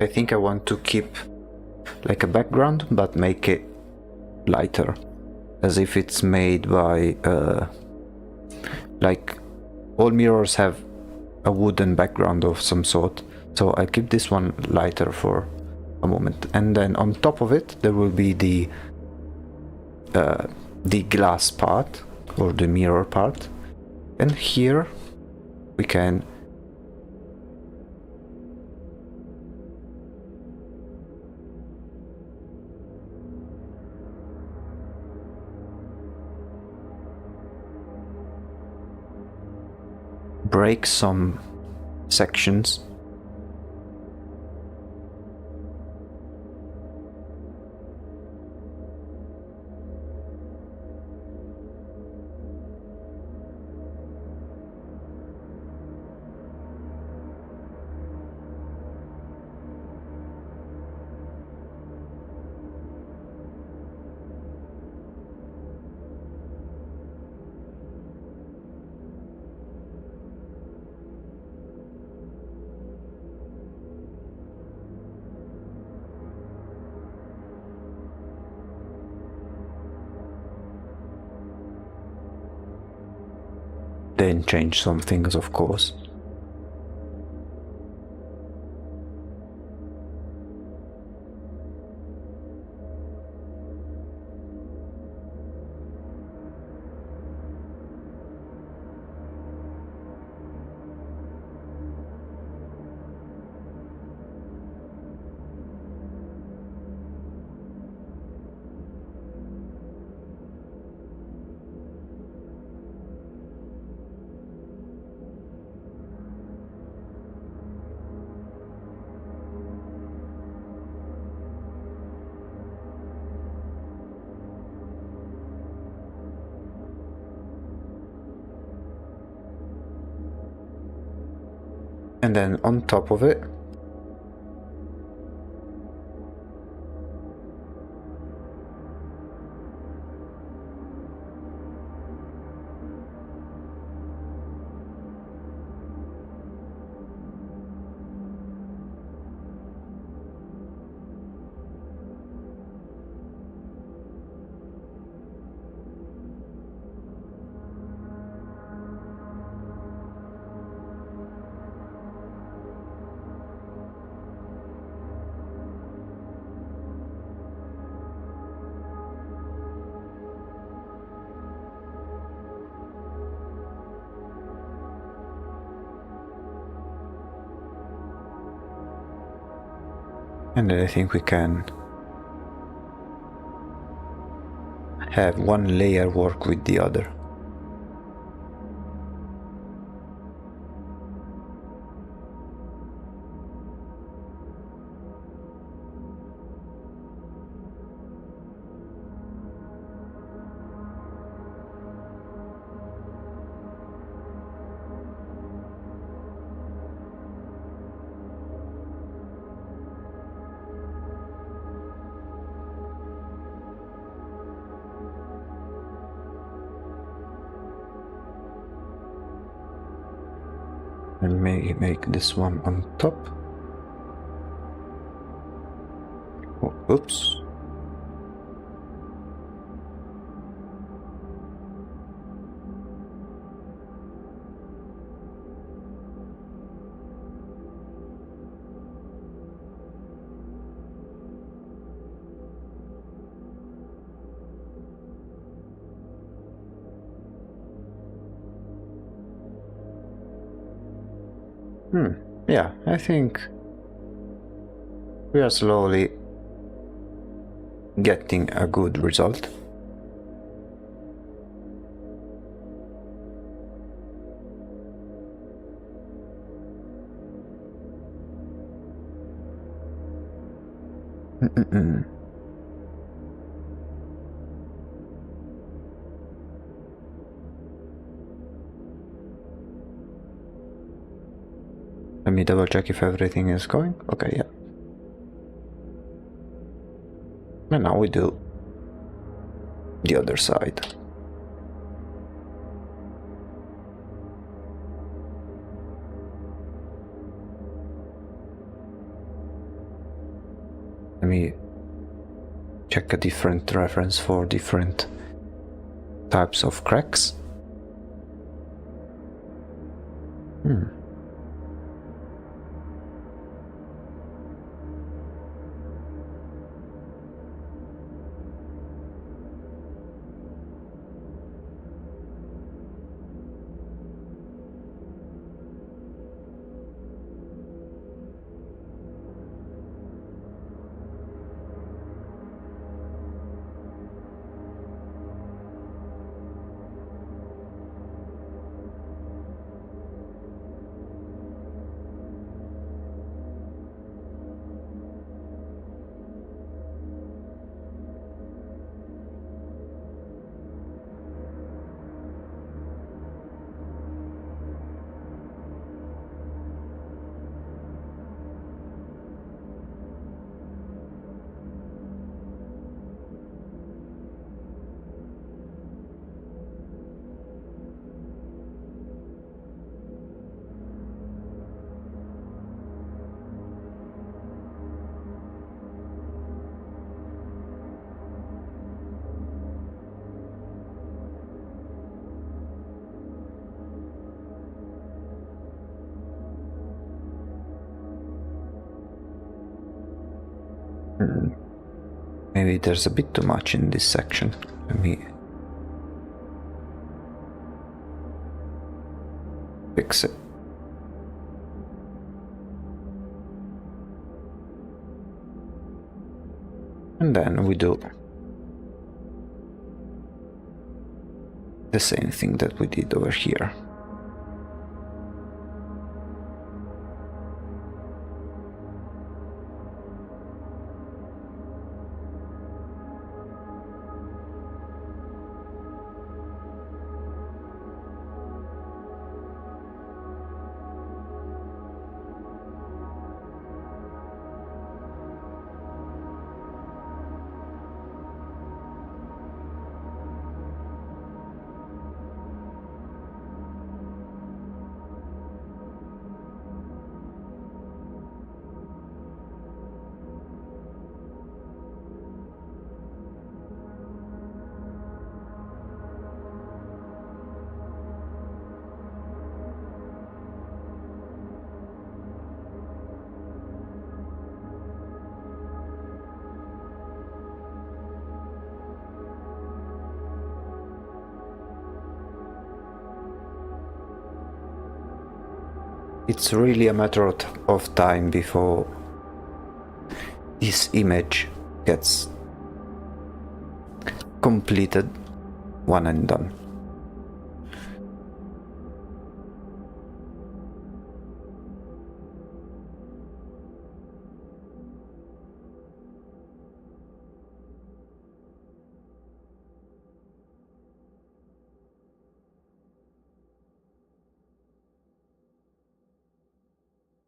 I think I want to keep like a background, but make it lighter, as if it's made by like all mirrors have a wooden background of some sort, so I'll keep this one lighter for a moment, and then on top of it there will be the glass part or the mirror part, and here we can break some sections. Then change some things, of course. And then on top of it, and then I think we can have one layer work with the other. And make this one on top. Oh, oops. Yeah, I think we are slowly getting a good result. Let me double check if everything is going. Okay, yeah. And now we do the other side. Let me check a different reference for different types of cracks. Hmm. Maybe there's a bit too much in this section. Let me fix it. And then we do the same thing that we did over here. It's really a matter of time before this image gets completed, one and done.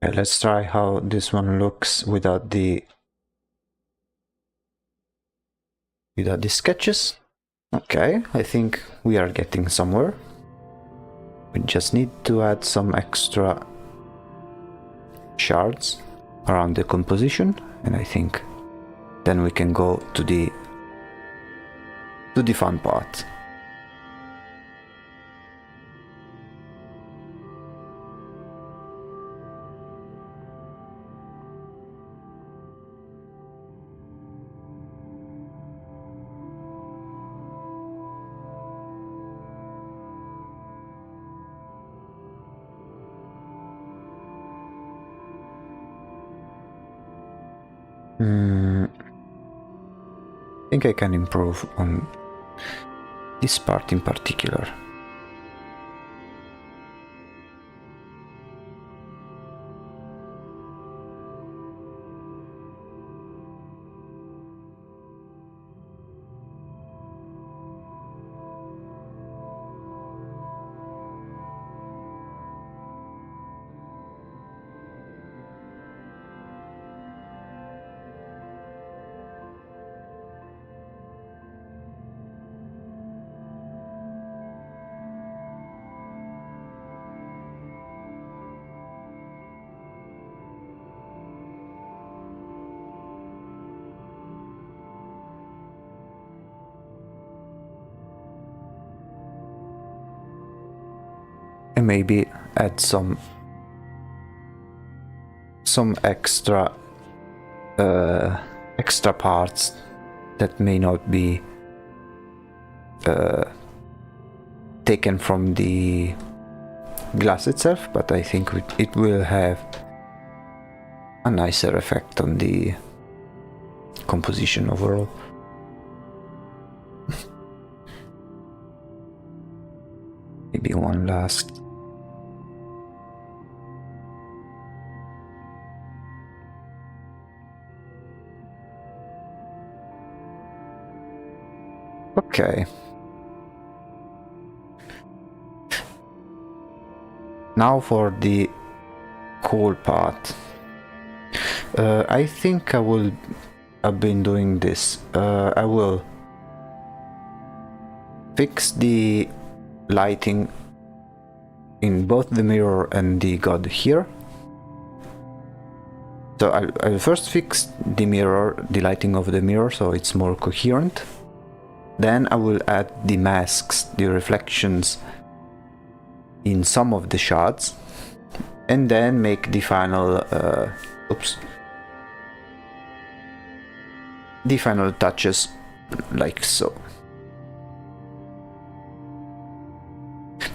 Okay, let's try how this one looks without the sketches. Okay, I think we are getting somewhere. We just need to add some extra shards around the composition, and I think then we can go to the fun part. I think I can improve on this part in particular. And maybe add some extra extra parts that may not be taken from the glass itself, but I think it will have a nicer effect on the composition overall. Maybe one last. Okay. Now for the cool part. I think I've been doing this. I will fix the lighting in both the mirror and the god here. So I'll first fix the mirror, the lighting of the mirror, so it's more coherent. Then I will add the masks, the reflections in some of the shots, and then make the final the final touches like so.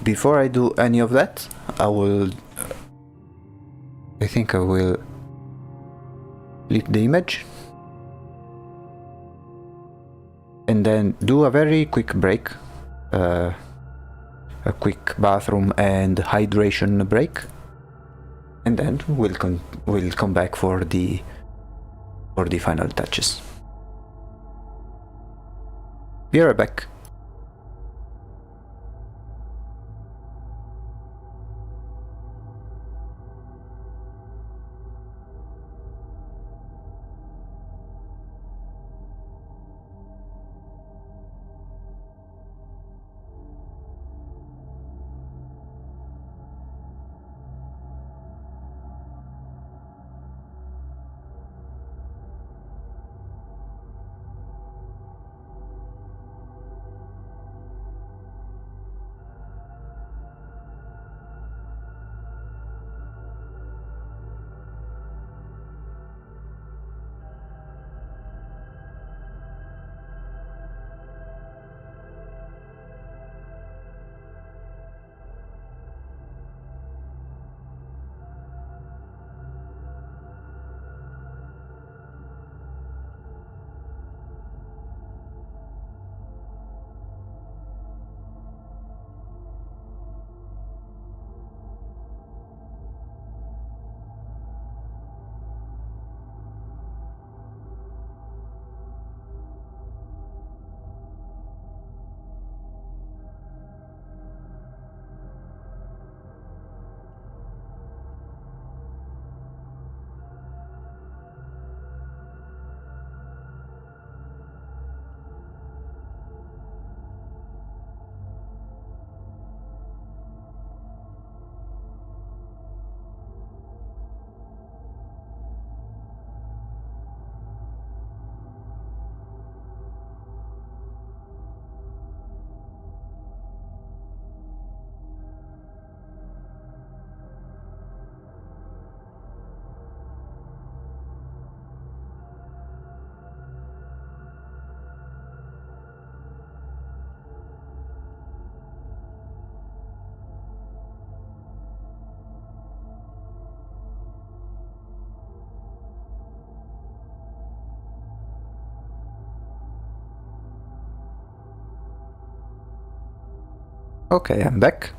Before I do any of that, I think I will delete the image and then do a very quick break, a quick bathroom and hydration break, and then we'll come back for the final touches. Be right back. Okay, I'm back.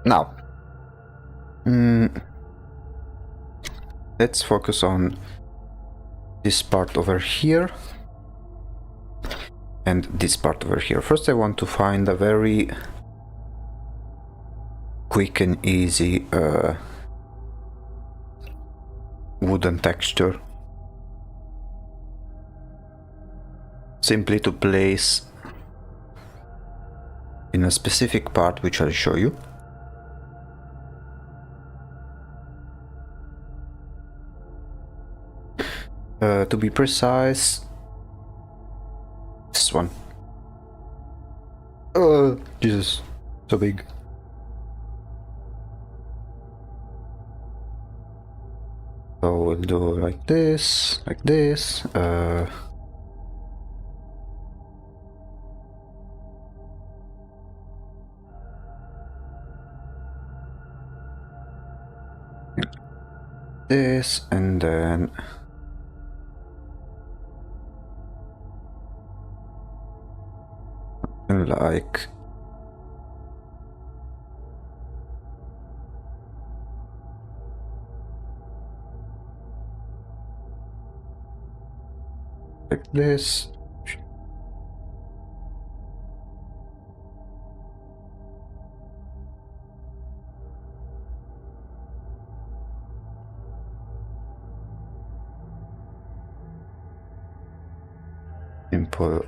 Now, let's focus on this part over here and this part over here. First, I want to find a very quick and easy wooden texture, simply to place in a specific part, which I'll show you. To be precise, this one. Oh, Jesus, so big. So we'll do like this, like this. This, and then like this. Simple.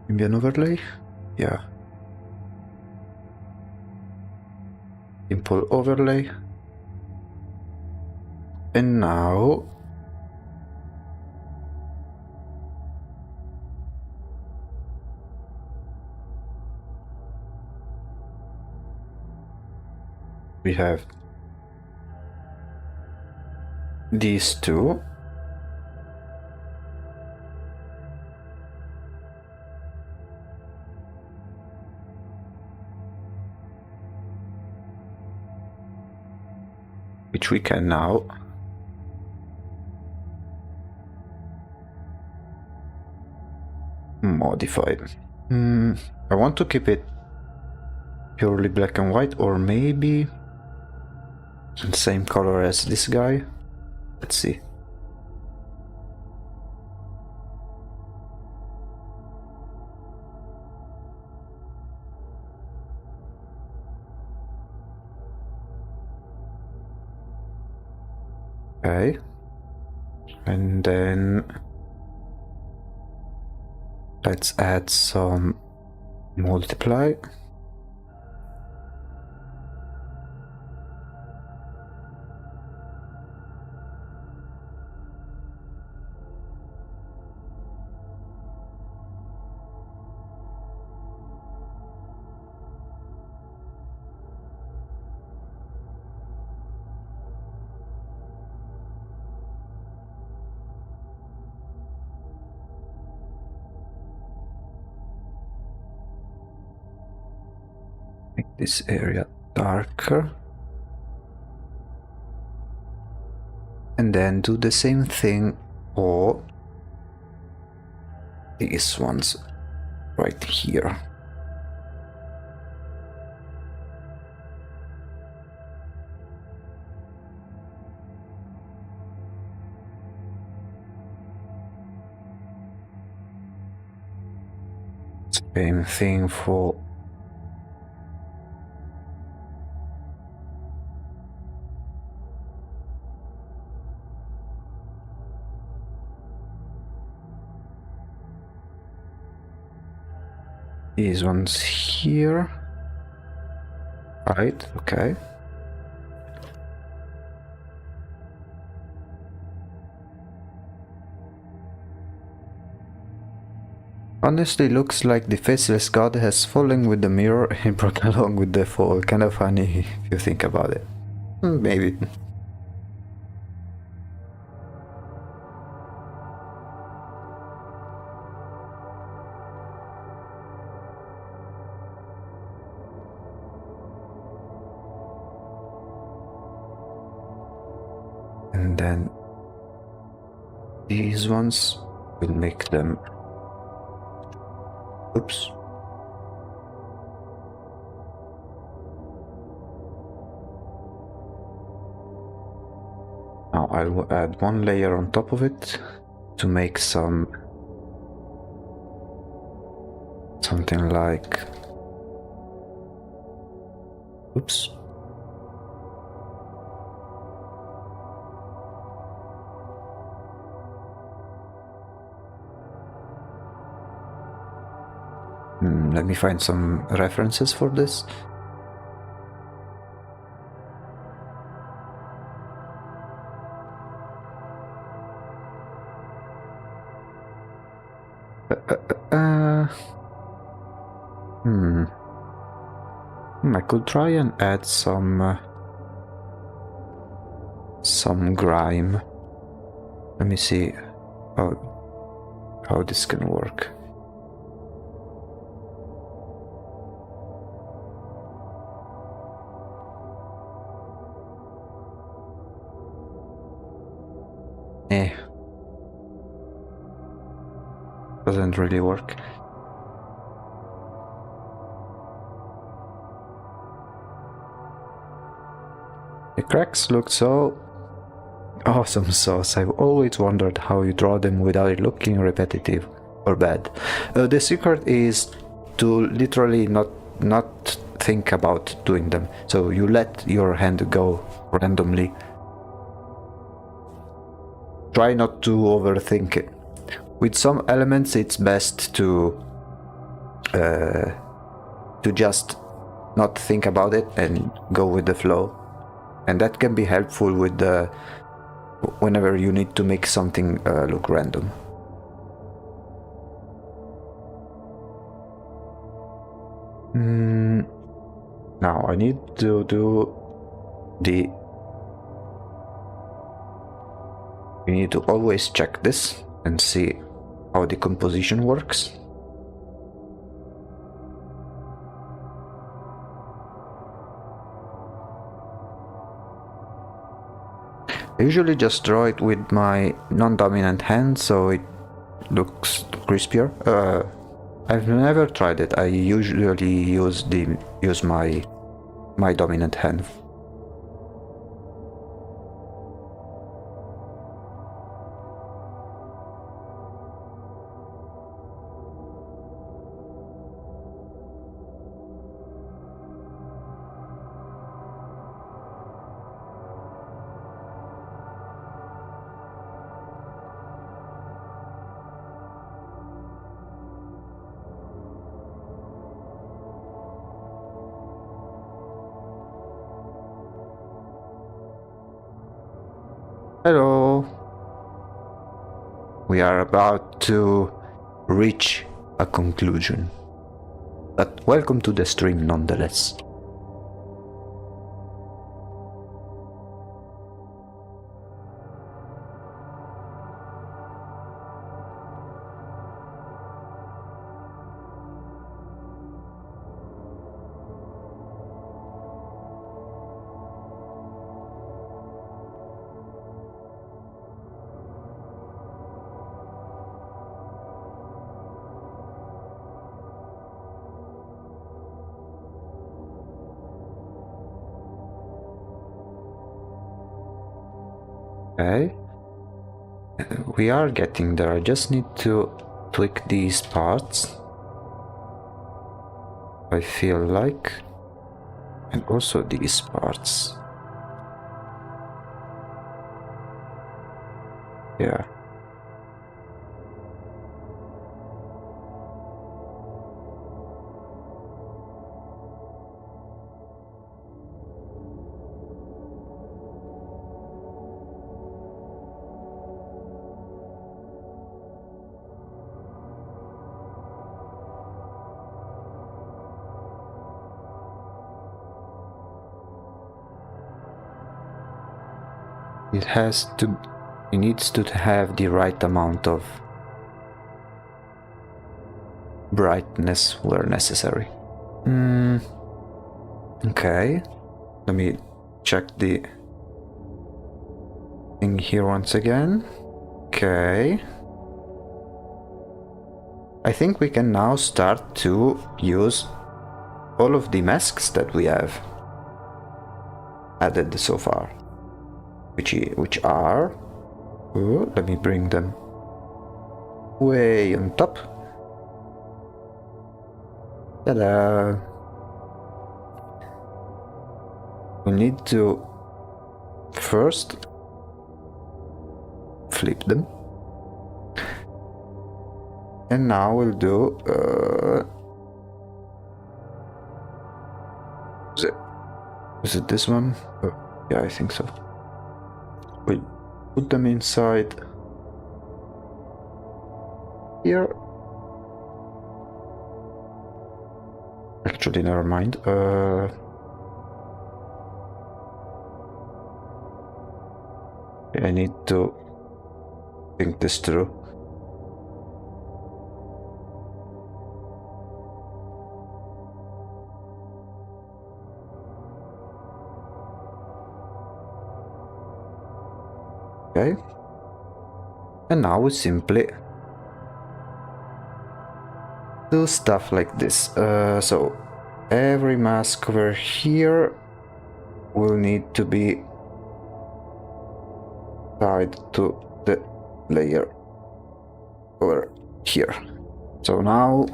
Maybe an overlay? Yeah. Simple overlay. And now we have these two. Which we can now modify. I want to keep it purely black and white, or maybe the same color as this guy. Let's see. Okay. And then let's add some multiply. Make this area darker. And then do the same thing for these ones right here. Same thing for these ones here. Right, okay. Honestly, looks like the faceless god has fallen with the mirror and brought along with the fall. Kind of funny if you think about it. Maybe. And then these ones will make them. Oops. Now I will add one layer on top of it to make something like, oops. Let me find some references for this. I could try and add some grime. Let me see how this can work. Doesn't really work. The cracks look so awesome sauce. I've always wondered how you draw them without it looking repetitive or bad. The secret is to literally not think about doing them. So you let your hand go randomly. Try not to overthink it. With some elements it's best to just not think about it and go with the flow. And that can be helpful with whenever you need to make something look random. Now I need to do the... You need to always check this and see how the composition works. I usually just draw it with my non-dominant hand so it looks crispier. I've never tried it. I usually use my dominant hand. Hello. We are about to reach a conclusion, but welcome to the stream nonetheless. Okay, we are getting there. I just need to tweak these parts, I feel like, and also these parts. Yeah. It needs to have the right amount of brightness where necessary. Okay, let me check the thing here once again. Okay, I think we can now start to use all of the masks that we have added so far, which are, let me bring them way on top. Ta-da! We need to first flip them, and now we'll do Is it this one? Oh, yeah, I think so. We put them inside here. Actually, never mind. I need to think this through. Okay. And now we simply do stuff like this. So every mask over here will need to be tied to the layer over here. So now,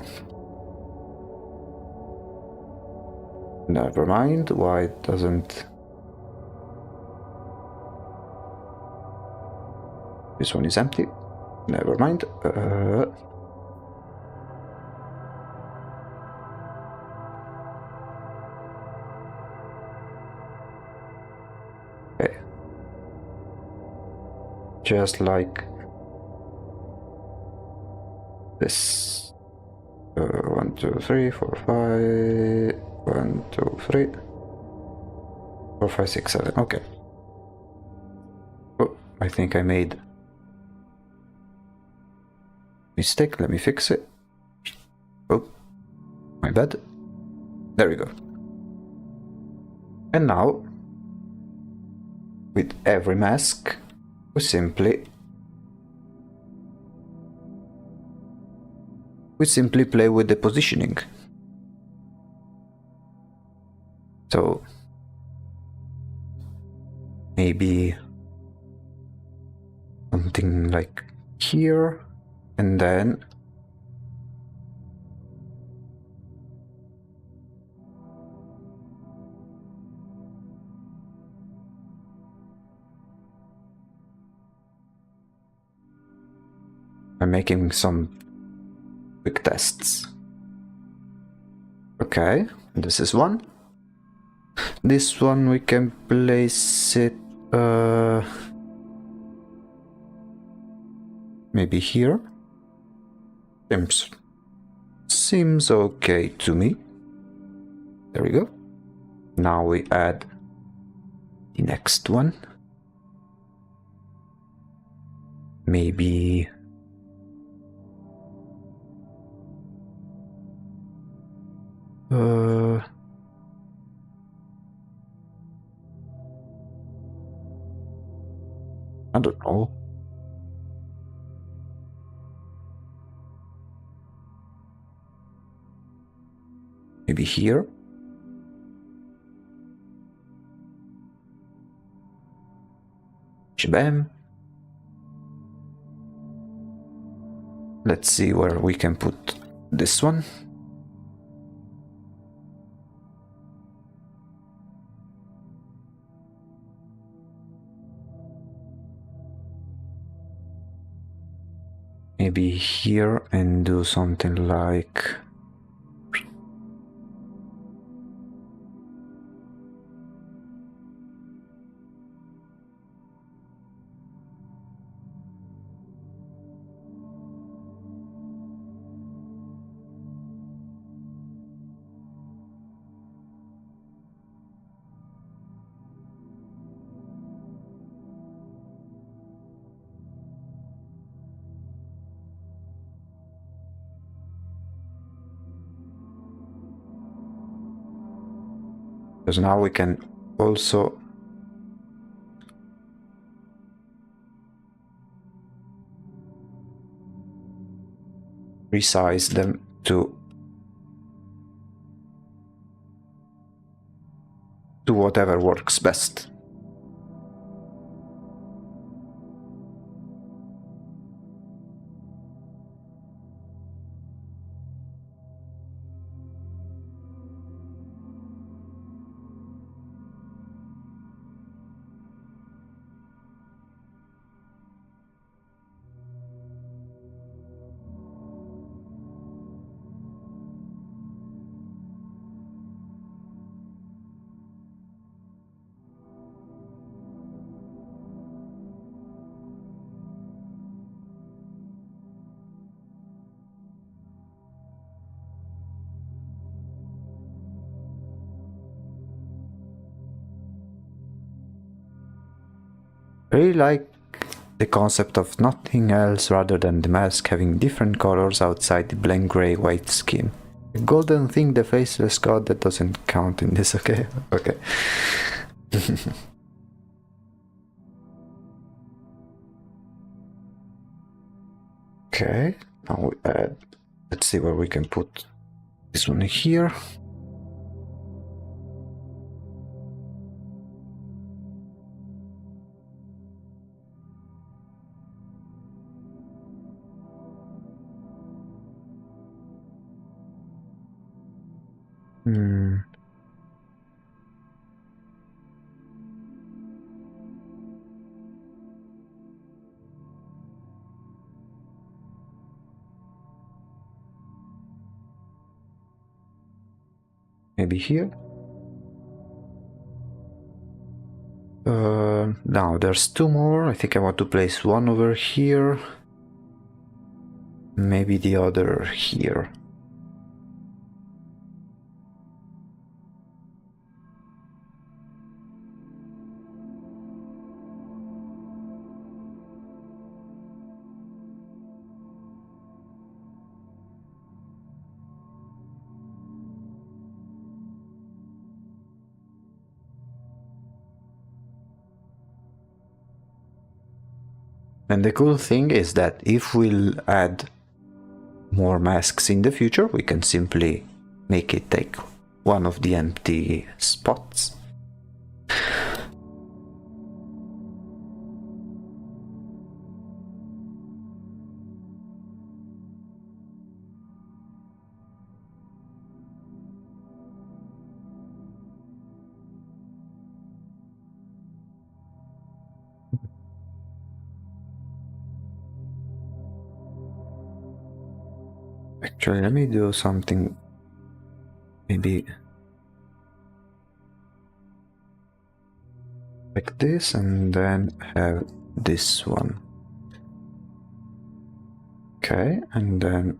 never mind, why it doesn't... This one is empty. Never mind. Okay. Just like this. 1, 2, 3, 4, 5. 1, 2, 3. 4, 5, 6, 7. Okay. Oh, I think I made mistake. Let me fix it. Oh, my bad. There we go. And now, with every mask, we simply play with the positioning. So maybe something like here, and then I'm making some quick tests. Okay, this is one. This one we can place it maybe here. Seems okay to me. There we go. Now we add the next one. Maybe I don't know. Maybe here. Shabam. Let's see where we can put this one. Maybe here and do something like because now we can also resize them to whatever works best. I really like the concept of nothing else rather than the mask having different colors outside the blank gray-white skin. A golden thing, the faceless god, that doesn't count in this, okay? Okay. Okay, now we add, let's see where we can put this one here. Maybe here. Now there's two more. I think I want to place one over here. Maybe the other here. And the cool thing is that if we'll add more masks in the future, we can simply make it take one of the empty spots. Actually, let me do something maybe like this, and then have this one. Okay, and then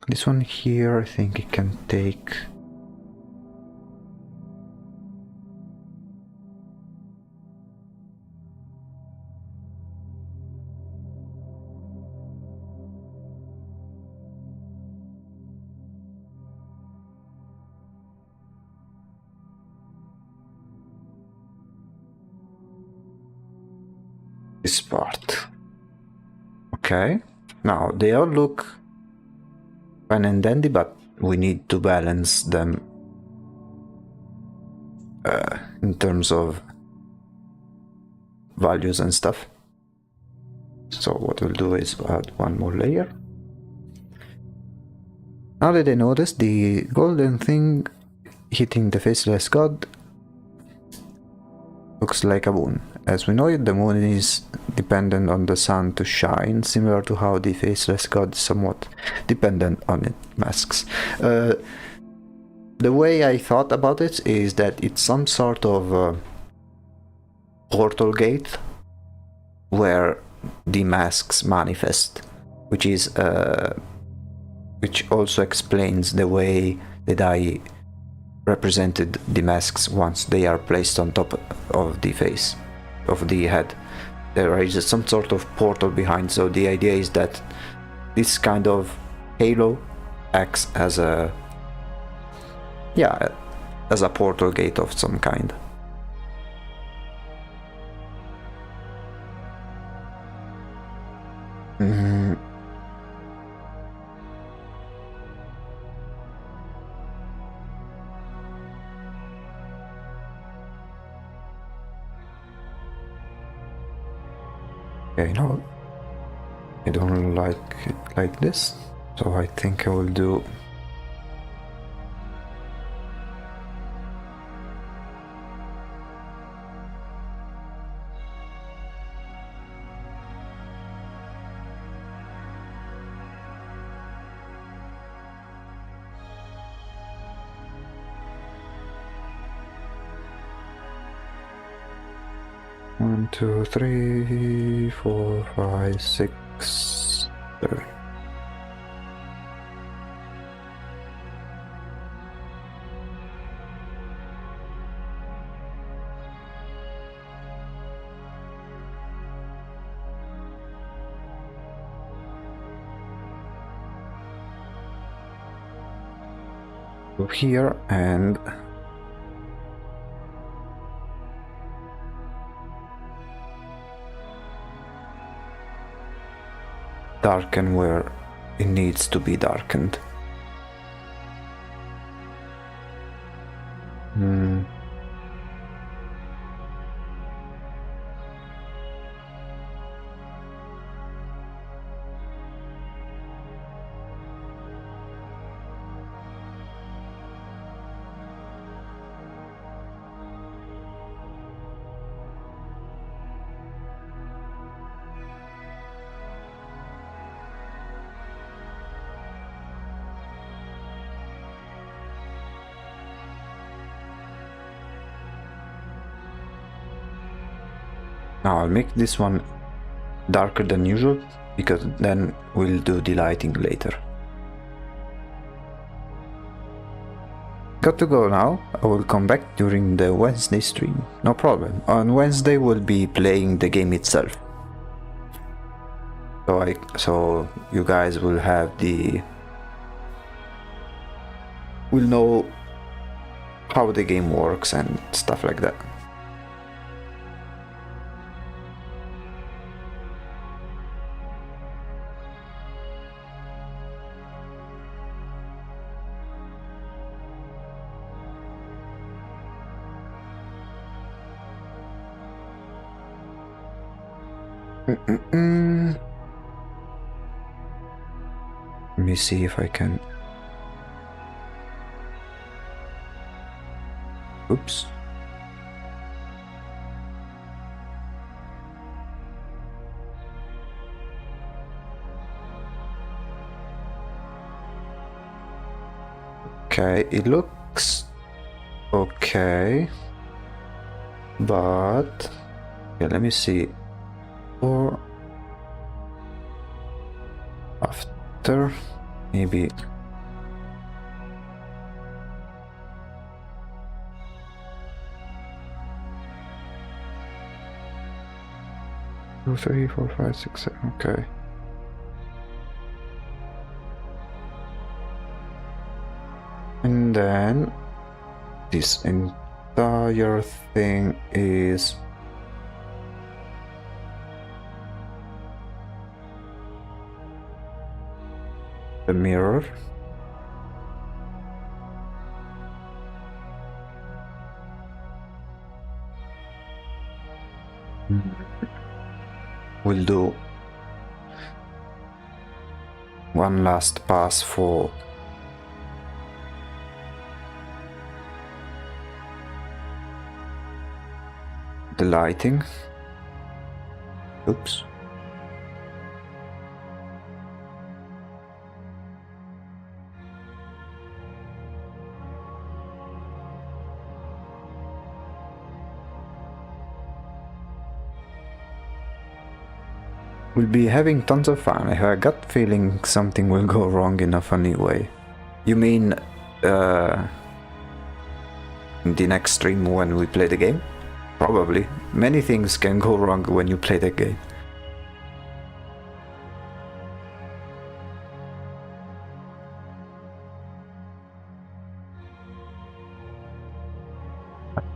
this one here, I think it can take this part. Okay, now they all look fine and dandy, but we need to balance them in terms of values and stuff. So what we'll do is add one more layer. Now that I noticed the golden thing hitting the faceless god looks like a moon. As we know it, the moon is dependent on the sun to shine, similar to how the faceless god is somewhat dependent on its masks. The way I thought about it is that it's some sort of portal gate where the masks manifest, which is which also explains the way that I represented the masks once they are placed on top of the face of the head. There is some sort of portal behind, so the idea is that this kind of halo acts as a portal gate of some kind. Okay, no, I don't like it like this, so I think I will do one, two, three, four, five, six, seven. Go here and darken where it needs to be darkened. Now I'll make this one darker than usual, because then we'll do the lighting later. Got to go now. I will come back during the Wednesday stream. No problem. On Wednesday we'll be playing the game itself. So you guys will have will know how the game works and stuff like that. Let me see if I can. Oops. Okay, it looks okay, but yeah, let me see. Or after, maybe. Two, 3, 4, 5, 6, 7. Okay. And then this entire thing is the mirror. We'll do one last pass for the lighting. Oops. We'll be having tons of fun. I have a gut feeling something will go wrong in a funny way. You mean in the next stream when we play the game? Probably. Many things can go wrong when you play the game.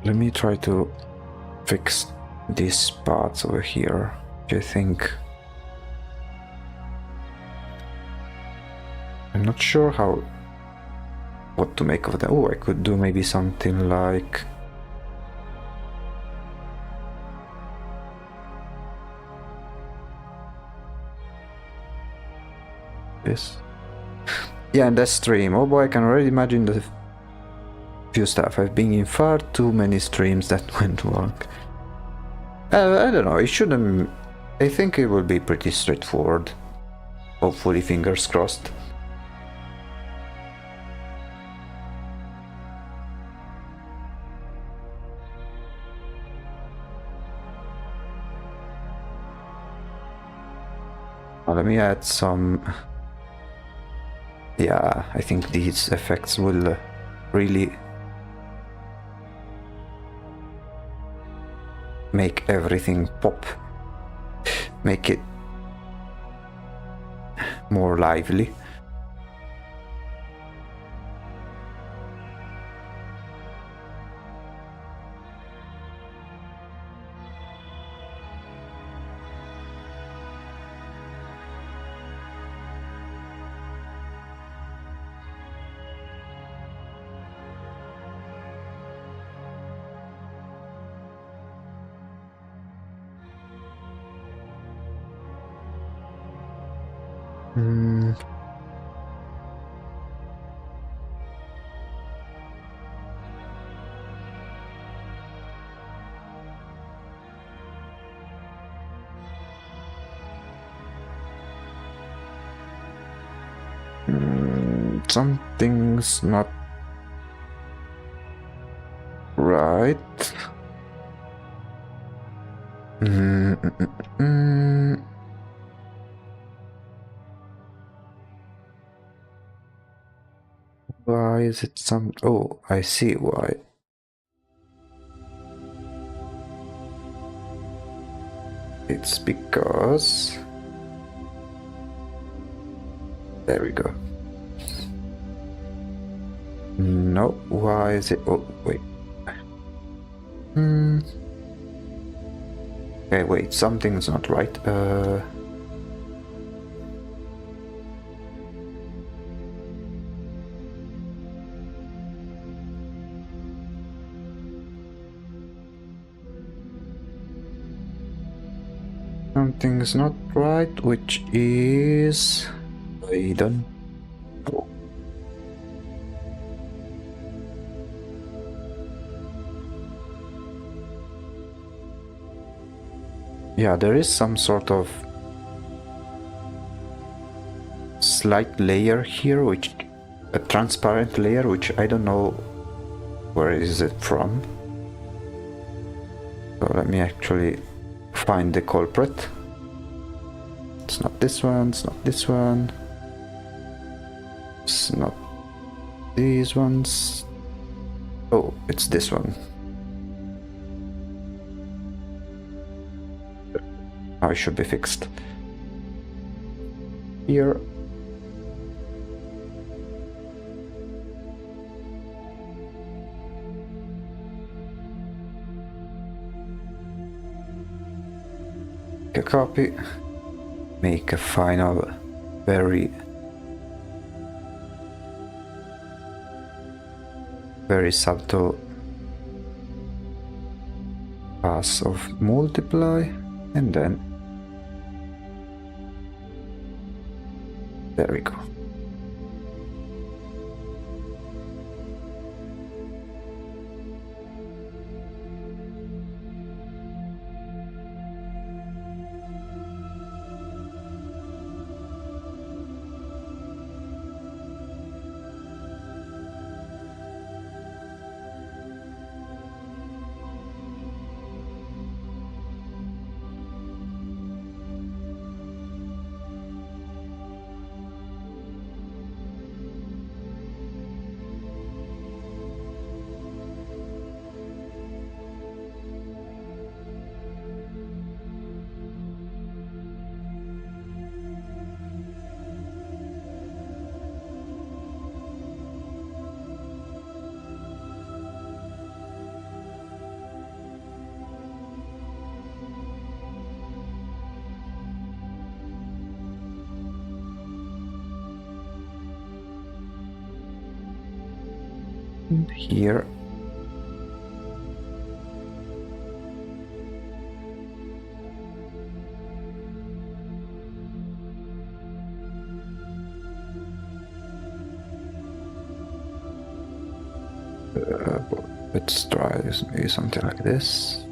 Let me try to fix these spots over here, which I think... I'm not sure what to make of that. Oh, I could do maybe something like... this. Yeah, and that stream. Oh boy, I can already imagine the few stuff. I've been in far too many streams that went wrong. I don't know, it shouldn't... I think it will be pretty straightforward. Hopefully, fingers crossed. Let me add some... Yeah, I think these effects will really make everything pop, make it more lively. Hmm. Something's not right. Mm, mm, mm, mm. Why is it some... Oh, I see why. It's because... There we go. No, why is it... Oh, wait. Okay, wait, something's not right. Something's not right, which is... I don't... Oh. Yeah, there is some sort of slight layer here, which... A transparent layer, which I don't know where is it from. So let me actually find the culprit. It's not this one, it's not this one. It's not these ones. Oh, it's this one. Now it should be fixed. Here. A copy. Make a final very subtle pass of multiply, and then there we go. And here let's try maybe something like this.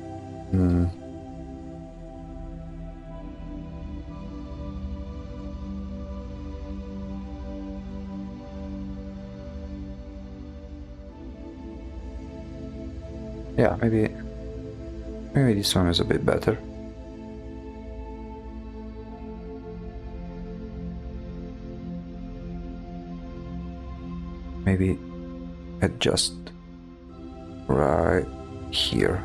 Yeah, maybe this one is a bit better. Maybe adjust right here.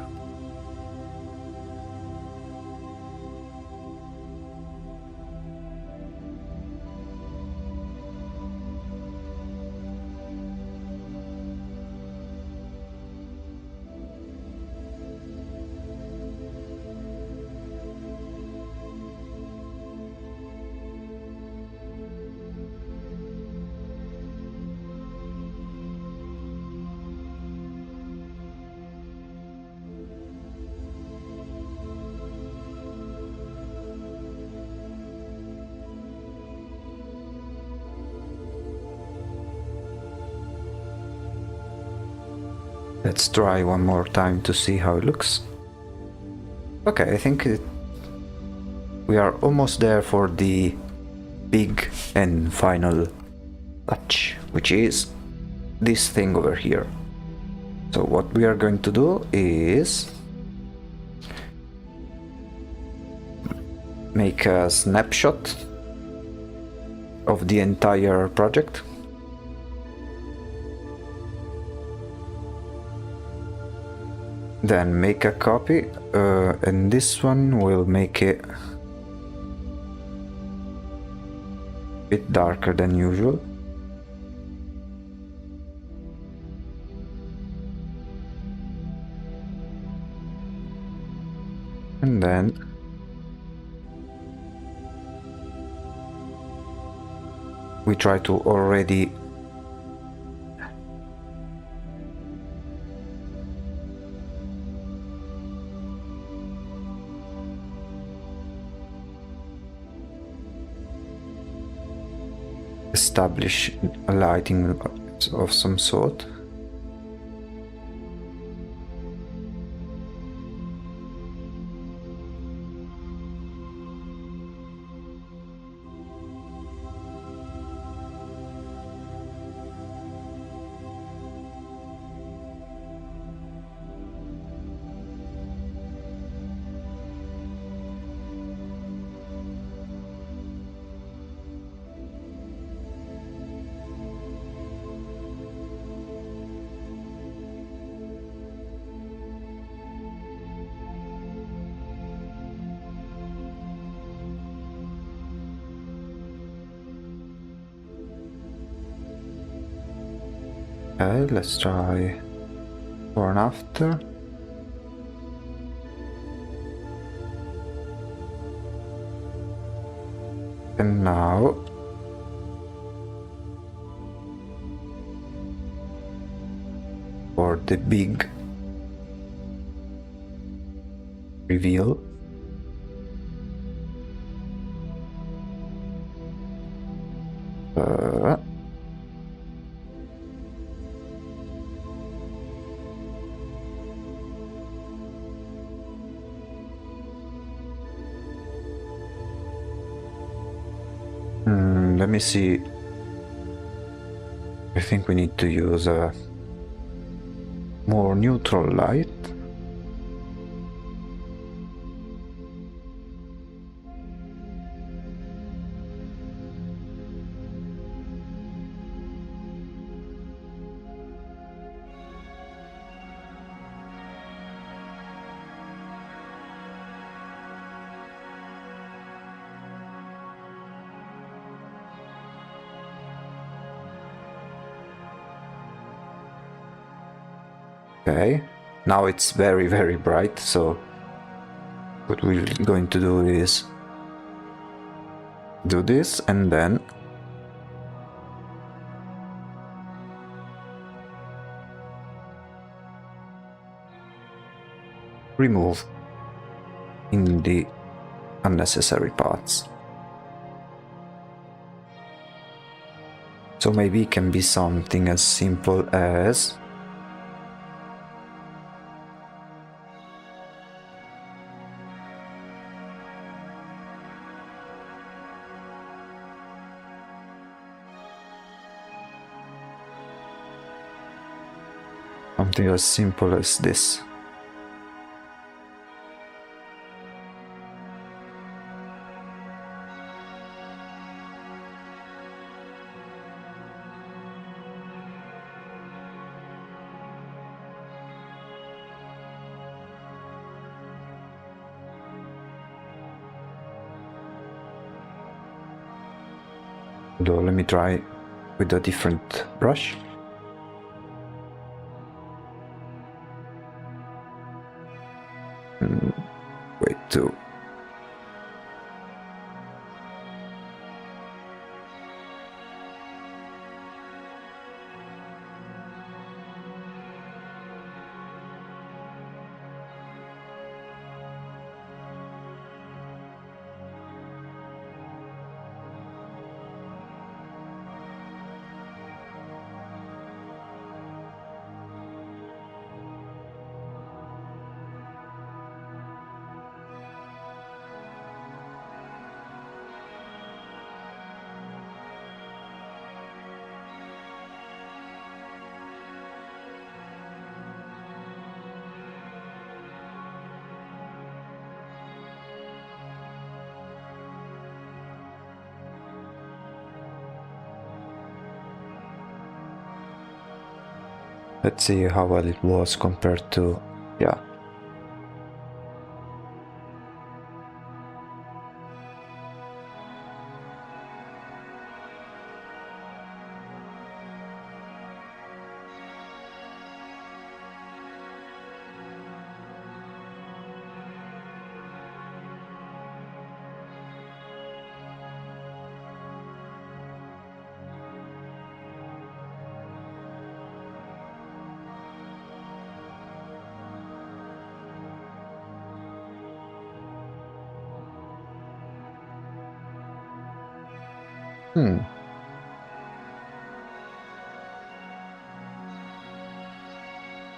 Let's try one more time to see how it looks. Okay, I think we are almost there for the big and final touch, which is this thing over here. So what we are going to do is make a snapshot of the entire project. Then make a copy, and this one will make it a bit darker than usual. And then we try to already establish a lighting of some sort. Okay, let's try before and after. And now for the big reveal. Let me see. I think we need to use a more neutral light. Okay, now it's very, very bright, so what we're going to do is do this and then remove in the unnecessary parts. So maybe it can be something as simple as something as simple as this. Though let me try with a different brush. Wait to Let's see how well it was compared to... yeah.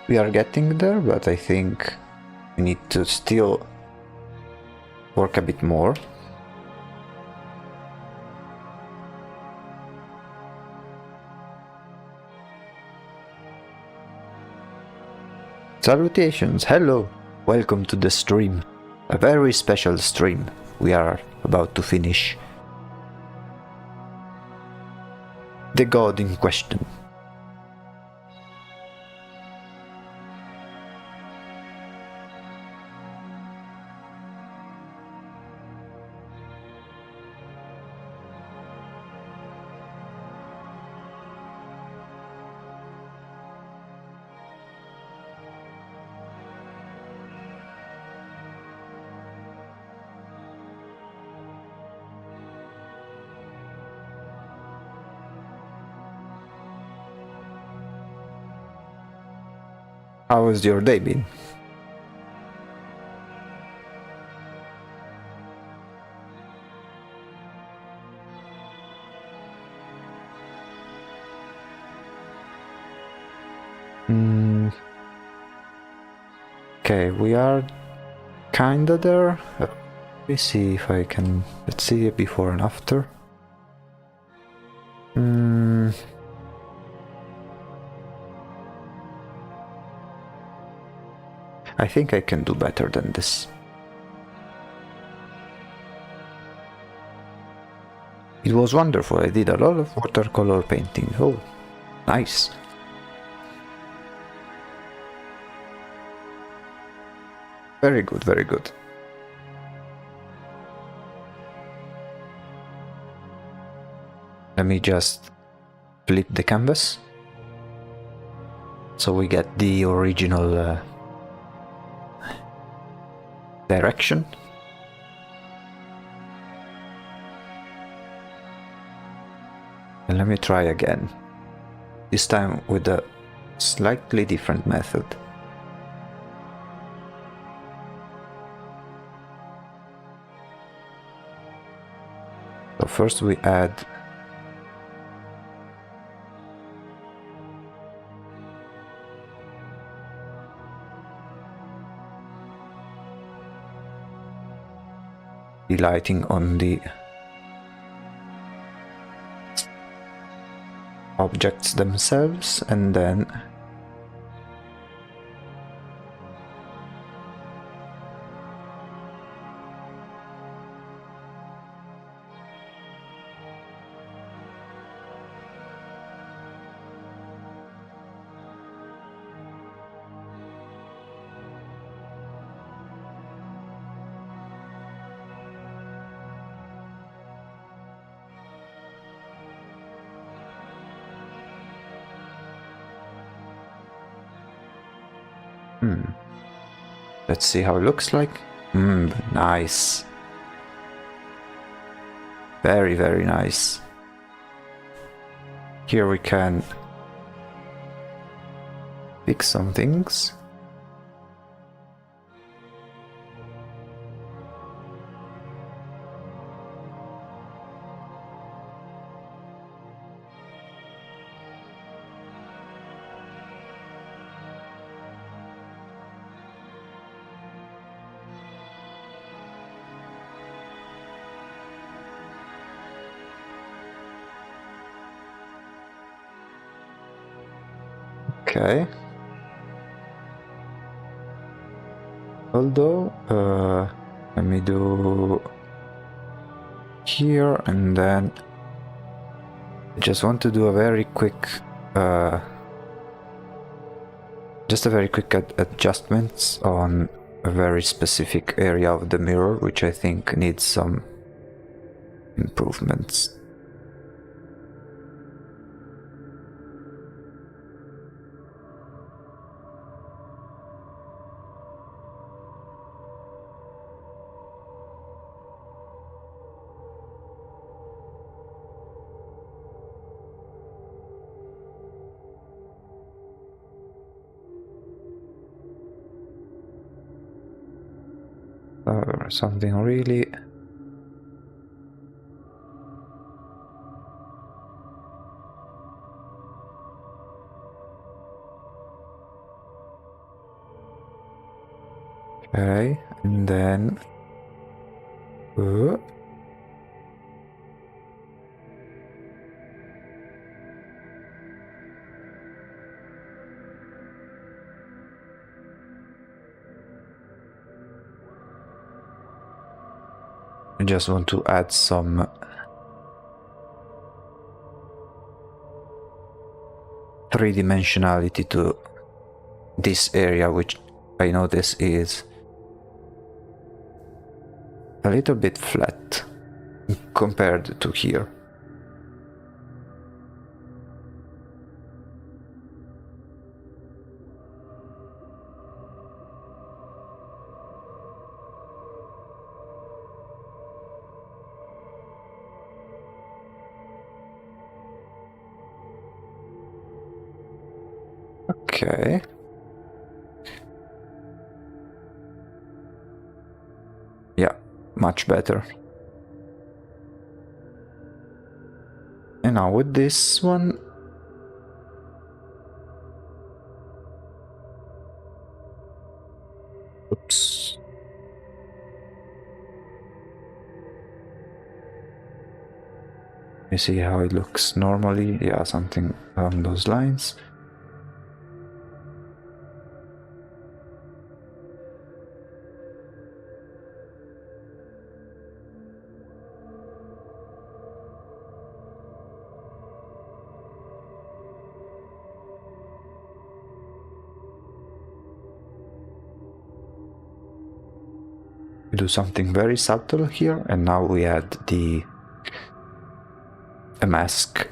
We are getting there, but I think we need to still work a bit more. Salutations, hello! Welcome to the stream. A very special stream we are about to finish. The god in question. How has your day been? Okay, we are kinda there. Let me see if I can... let's see a before and after. I think I can do better than this. It was wonderful. I did a lot of watercolor painting. Oh, nice. Very good, very good. Let me just flip the canvas so we get the original direction. And let me try again, this time with a slightly different method. So first we add the lighting on the objects themselves, and then let's see how it looks like. Nice. Very, very nice. Here we can fix some things. Okay. Although, let me do here, and then I just want to do a very quick Just a very quick adjustments on a very specific area of the mirror, which I think needs some improvements. Something really... Okay, and then... I just want to add some three-dimensionality to this area, which I notice is a little bit flat compared to here. Okay. Yeah, much better. And now with this one... Oops. You see how it looks normally? Yeah, something along those lines. Do something very subtle here, and now we add a mask.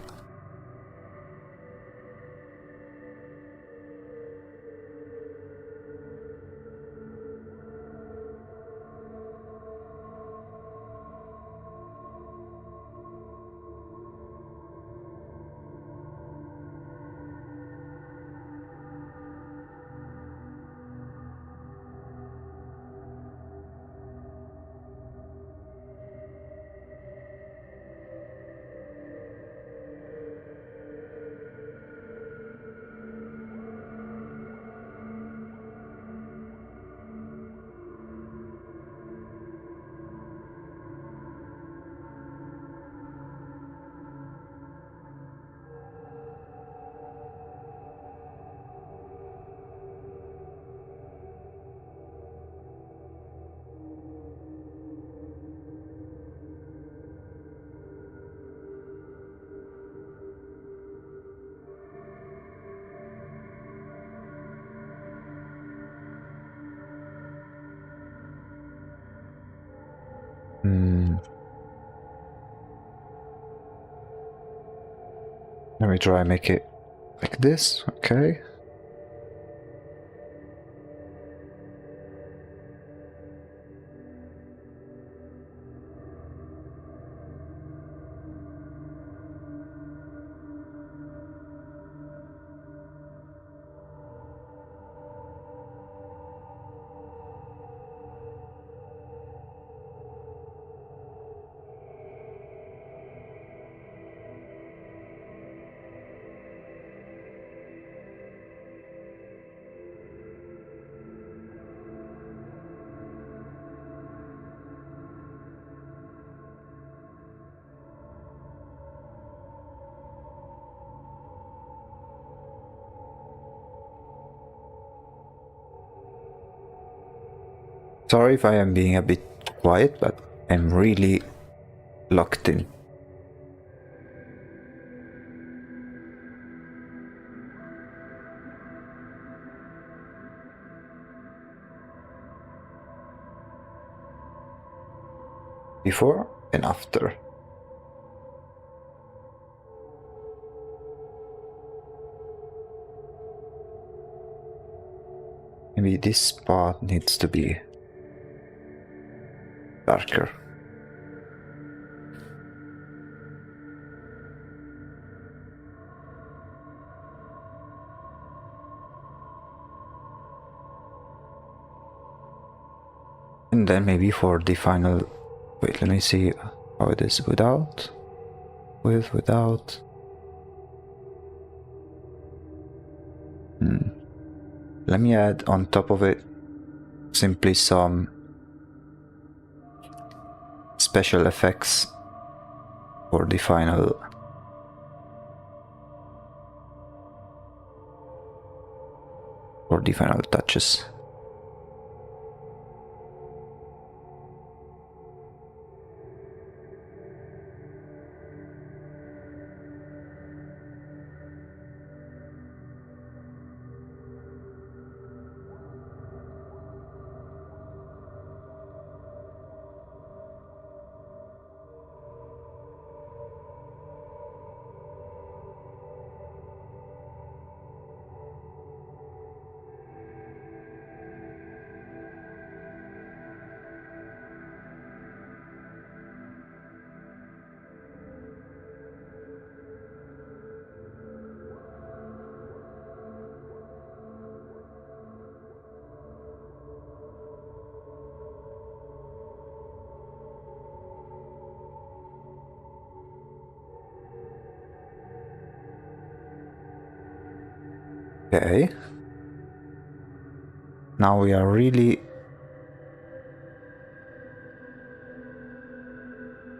Let me try and make it like this, okay. Sorry if I am being a bit quiet, but I'm really locked in. before and after. Maybe this spot needs to be darker. And then maybe for the final, wait, let me see how it is without, without. Let me add on top of it simply some special effects for the final touches. Okay. Now we are really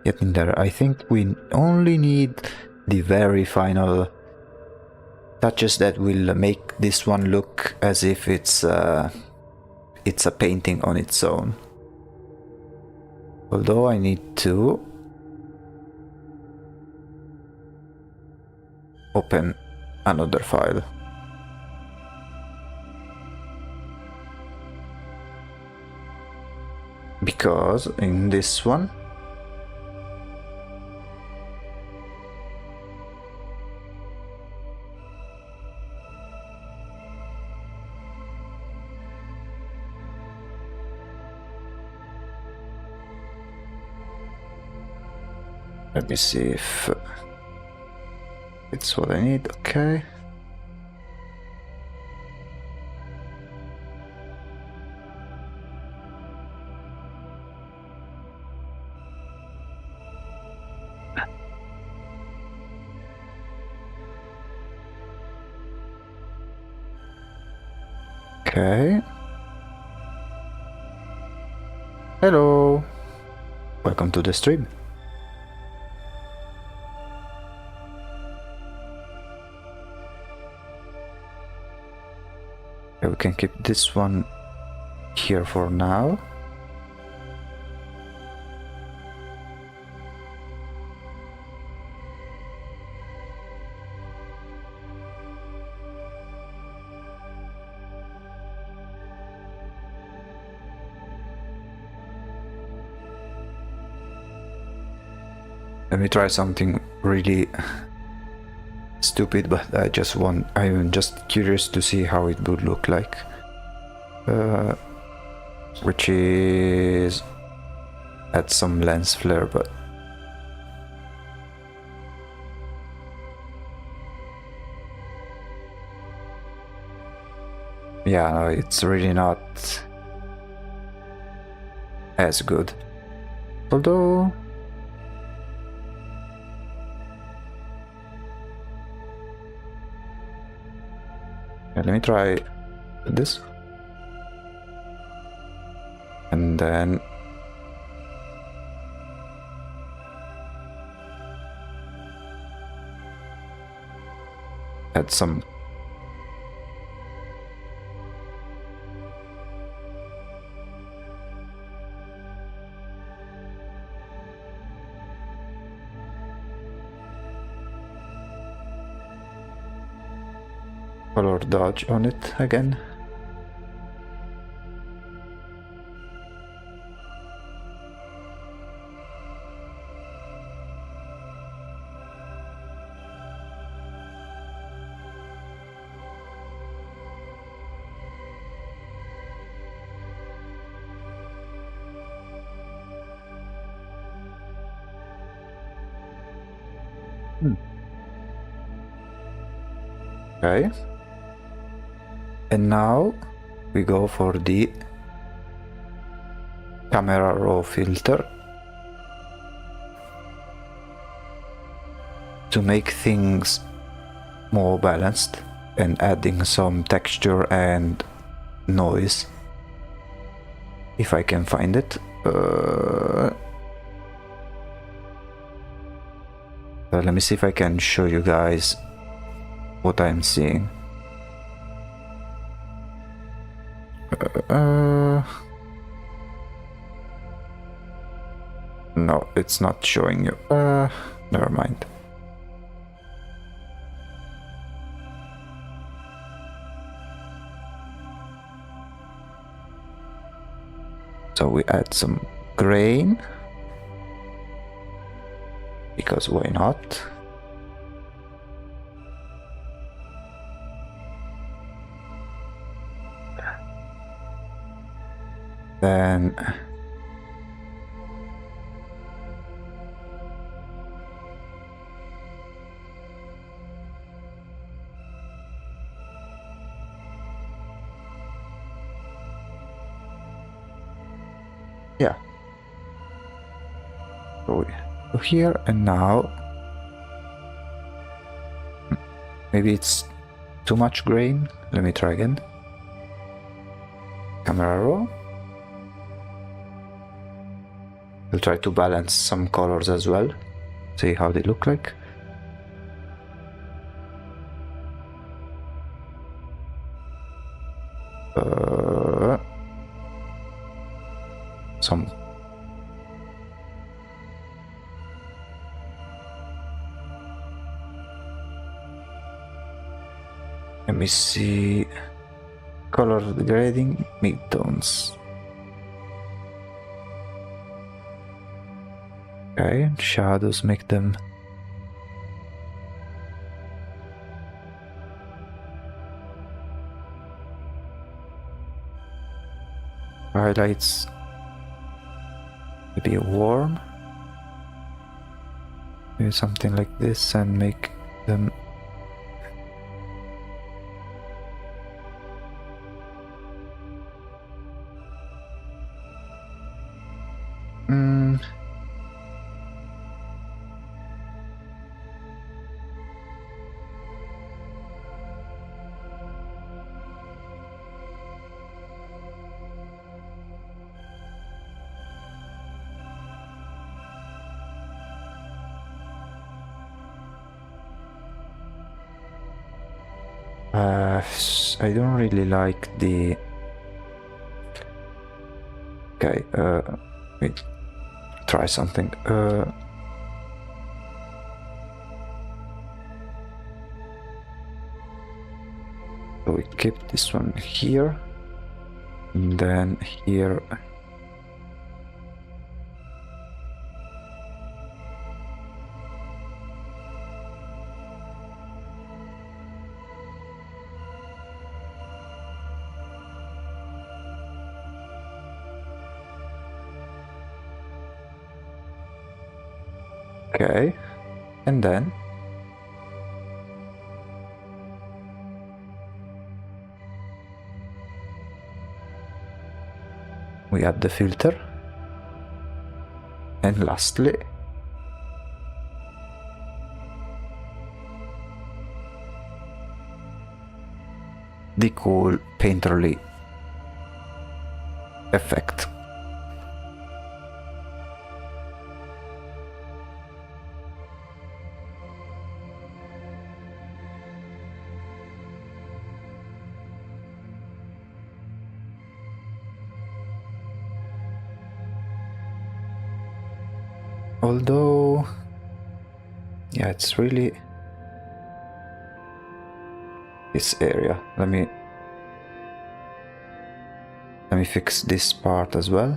getting there. I think we only need the very final touches that will make this one look as if it's a painting on its own. Although I need to open another file. Because in this one let me see if it's what I need. Okay. Okay. Hello. Welcome to the stream. Okay, we can keep this one here for now. Let me try something really stupid, but I'm just curious to see how it would look like. Which is add some lens flare, but yeah, no, it's really not as good. Although yeah, let me try this. And then add some color dodge on it again. Okay. And now we go for the camera raw filter to make things more balanced and adding some texture and noise, if I can find it. Let me see if I can show you guys what I'm seeing. No, it's not showing you. Never mind. So we add some grain, because why not? Then yeah, so we go here, and now maybe it's too much grain. Let me try again. Camera raw. We'll try to balance some colors as well, see how they look like. Some let me see. Color grading, midtones. Okay, shadows, make them highlights, maybe warm, maybe something like this, and make them I don't really like the. Okay, wait, try something. So we keep this one here, and then here. Okay, and then we add the filter, and lastly the cool painterly effect. Although, yeah, it's really this area. Let me fix this part as well,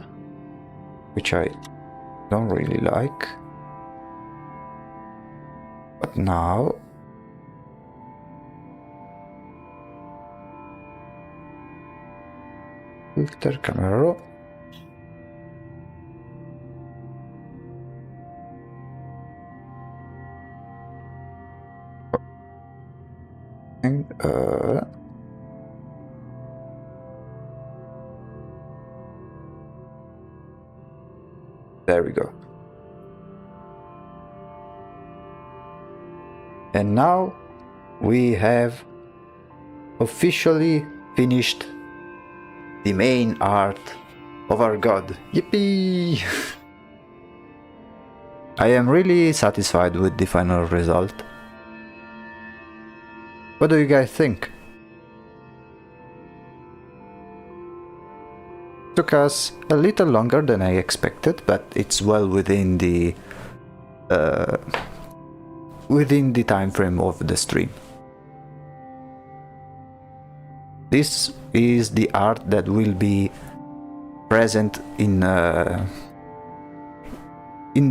which I don't really like. But now filter, camera raw. And Uh, there we go. And now we have officially finished the main art of our god. Yippee! I am really satisfied with the final result. What do you guys think? Took us a little longer than I expected, but it's well within the time frame of the stream. This is the art that will be present in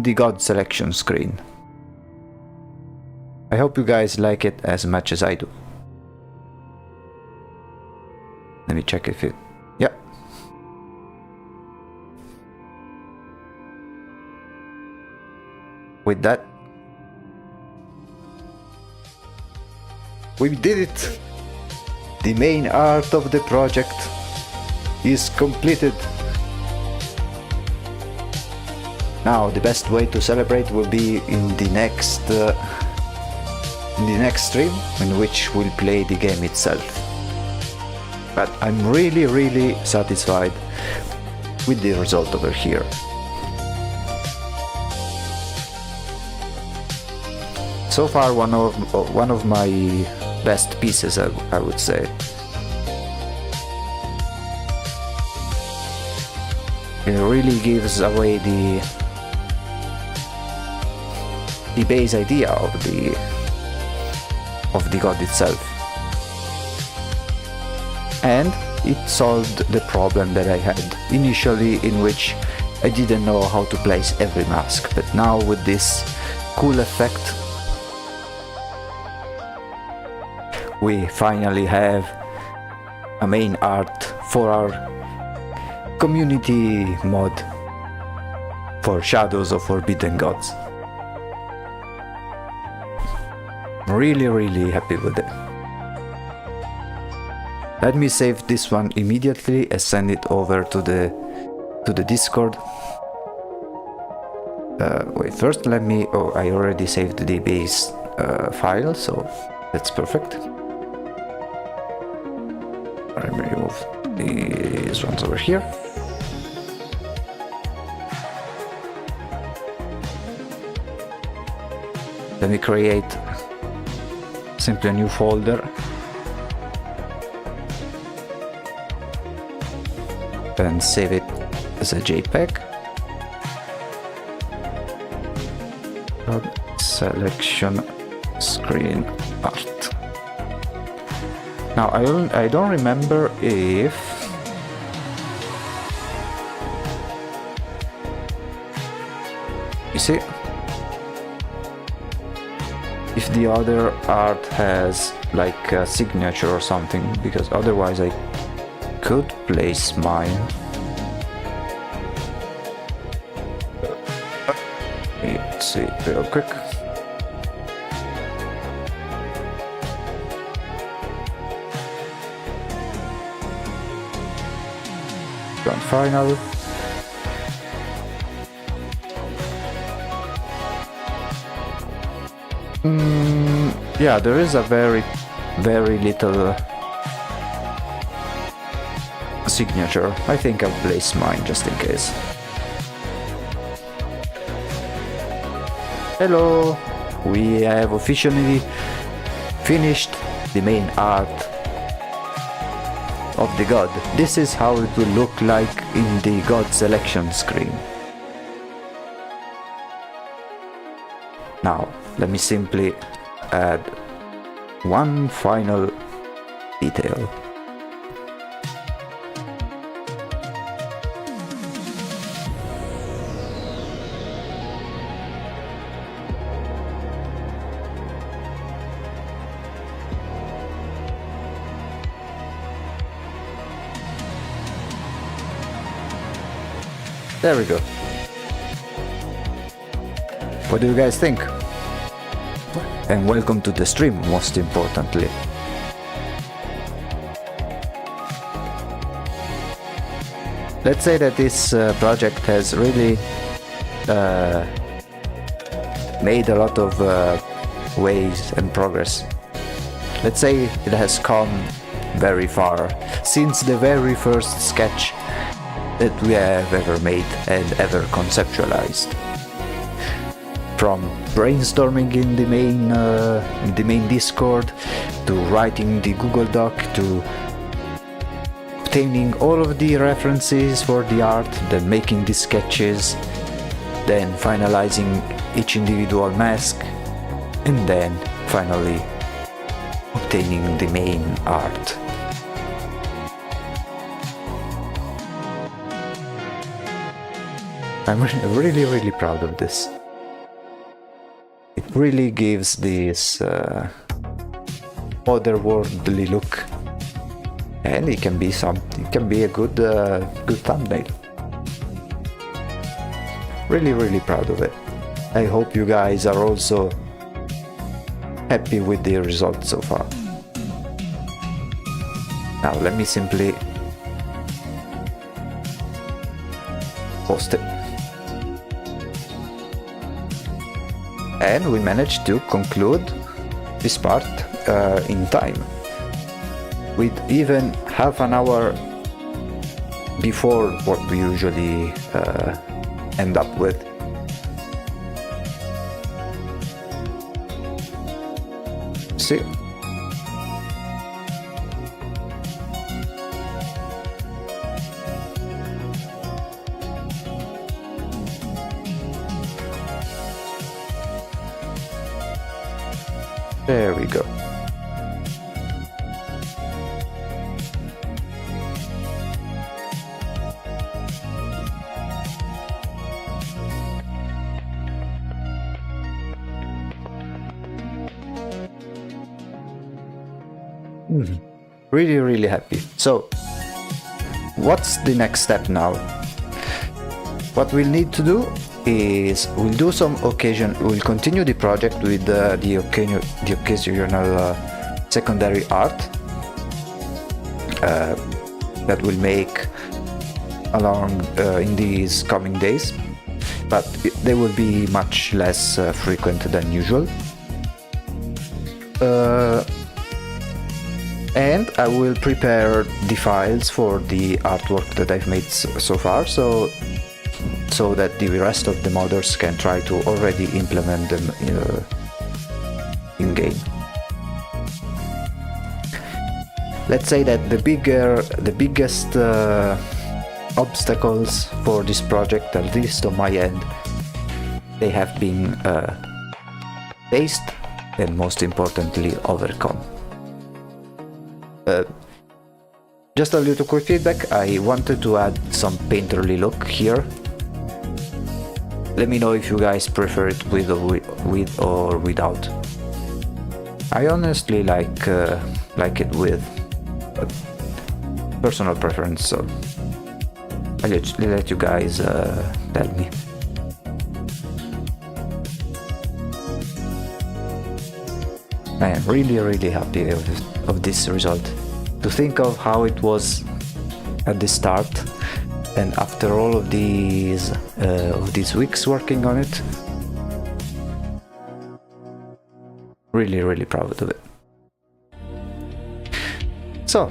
the God selection screen. I hope you guys like it as much as I do. Let me check if it... yeah. With that, we did it! The main art of the project is completed. Now the best way to celebrate will be in the next stream, in which we'll play the game itself. But I'm really satisfied with the result over here. So far one of my best pieces, I would say. It really gives away the base idea of the god itself, and it solved the problem that I had initially, in which I didn't know how to place every mask. But now with this cool effect, we finally have a main art for our community mod for Shadows of Forbidden Gods. Really happy with it. Let me save this one immediately and send it over to the Discord. Wait, first let me... oh, I already saved the base file, so that's perfect. Let me remove these ones over here. Let me create simply a new folder and save it as a JPEG. Selection screen art. Now I don't remember if you see if the other art has like a signature or something, because otherwise I could place mine. Let's see real quick. Grand final. Yeah, there is a very little signature. I think I'll place mine just in case. Hello! We have officially finished the main art of the god. This is how it will look like in the god selection screen. Now, let me simply add one final detail. There we go. What do you guys think? And welcome to the stream, most importantly. let's say that this project has really made a lot of ways and progress. Let's say it has come very far since the very first sketch that we have ever made and ever conceptualized. From brainstorming in the main Discord, to writing the Google Doc, to obtaining all of the references for the art, then making the sketches, then finalizing each individual mask, and then finally obtaining the main art. I'm really proud of this. It really gives this otherworldly look, and it can be a good thumbnail. Really proud of it. I hope you guys are also happy with the result so far. Now let me simply post it. And we managed to conclude this part in time, with even half an hour before what we usually end up with. See? There we go. Really happy. So, what's the next step now? What we'll need to do is we'll continue the project with the occasional secondary art that we'll make along in these coming days, but they will be much less frequent than usual. And I will prepare the files for the artwork that I've made so far, so that the rest of the modders can try to already implement them in game. Let's say that the biggest obstacles for this project, at least on my end, they have been faced and most importantly overcome. Just a little quick feedback. I wanted to add some painterly look here. Let me know if you guys prefer it with or without. I honestly like it with, personal preference, so I'll let you guys tell me. I am really happy of this result. To think of how it was at the start, and after all of these weeks working on it, really proud of it. So,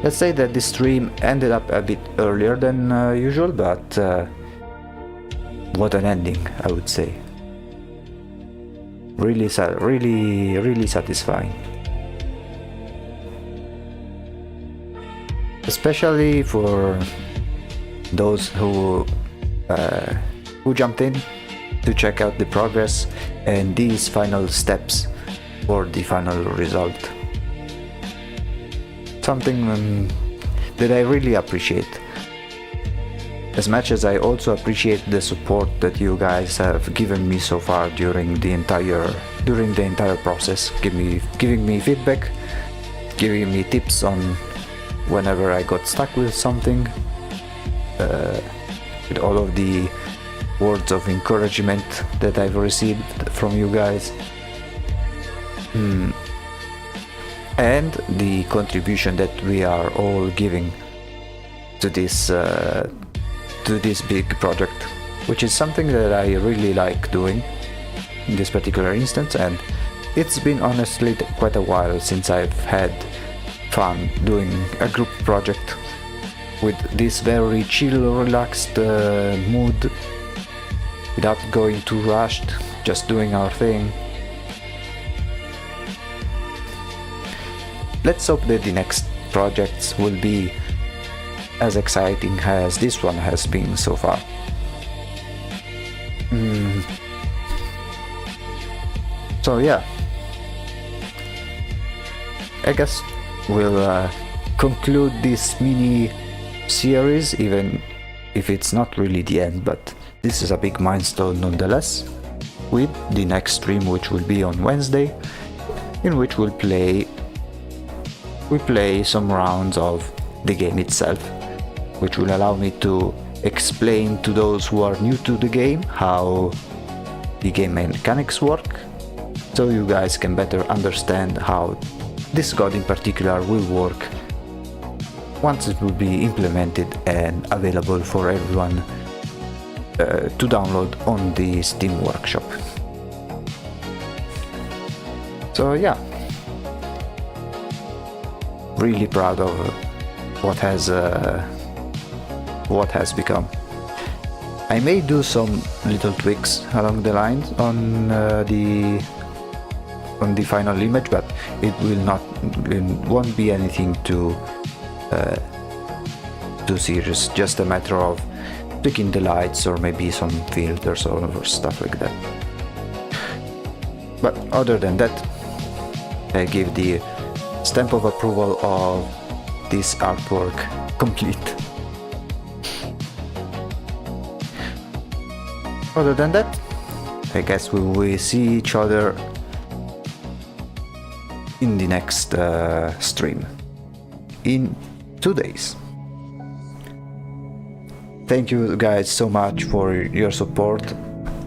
let's say that the stream ended up a bit earlier than usual, but what an ending, I would say. Really satisfying. Especially for those who jumped in to check out the progress and these final steps for the final result. Something that I really appreciate. As much as I also appreciate the support that you guys have given me so far during the entire process, giving me feedback, giving me tips on whenever I got stuck with something, with all of the words of encouragement that I've received from you guys. and the contribution that we are all giving to this big project, which is something that I really like doing in this particular instance. And it's been honestly quite a while since I've had fun doing a group project with this very chill, relaxed mood, without going too rushed, just doing our thing. Let's hope that the next projects will be as exciting as this one has been so far. So yeah, I guess we'll conclude this mini series, even if it's not really the end, but this is a big milestone nonetheless, with the next stream, which will be on Wednesday, in which we play some rounds of the game itself, which will allow me to explain to those who are new to the game how the game mechanics work, so you guys can better understand how this god in particular will work once it will be implemented and available for everyone to download on the Steam Workshop. So yeah, really proud of what has become. I may do some little tweaks along the lines on the final image, but it won't be anything too serious, just a matter of tweaking the lights or maybe some filters or stuff like that. But other than that, I give the stamp of approval of this artwork complete. Other than that, I guess we will see each other in the next stream in 2 days. Thank you guys so much for your support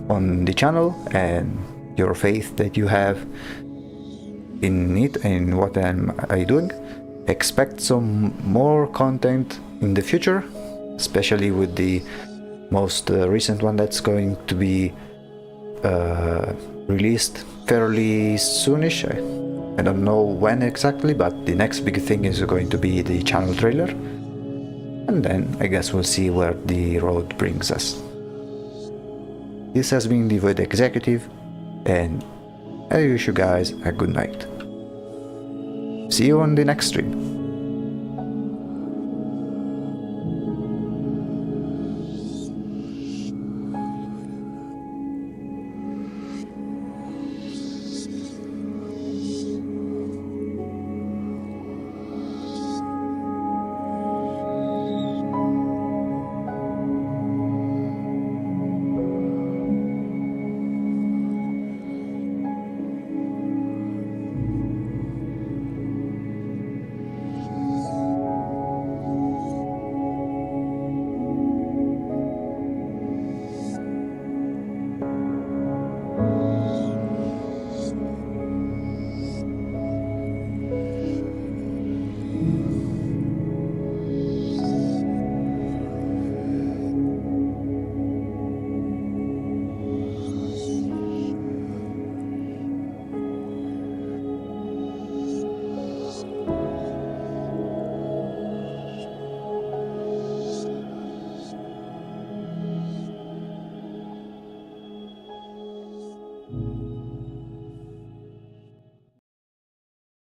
on the channel and your faith that you have in it and what I doing. Expect some more content in the future, especially with the most recent one that's going to be released fairly soonish. I don't know when exactly, but the next big thing is going to be the channel trailer, and then I guess we'll see where the road brings us. This has been the Void Executive, and I wish you guys a good night. See you on the next stream.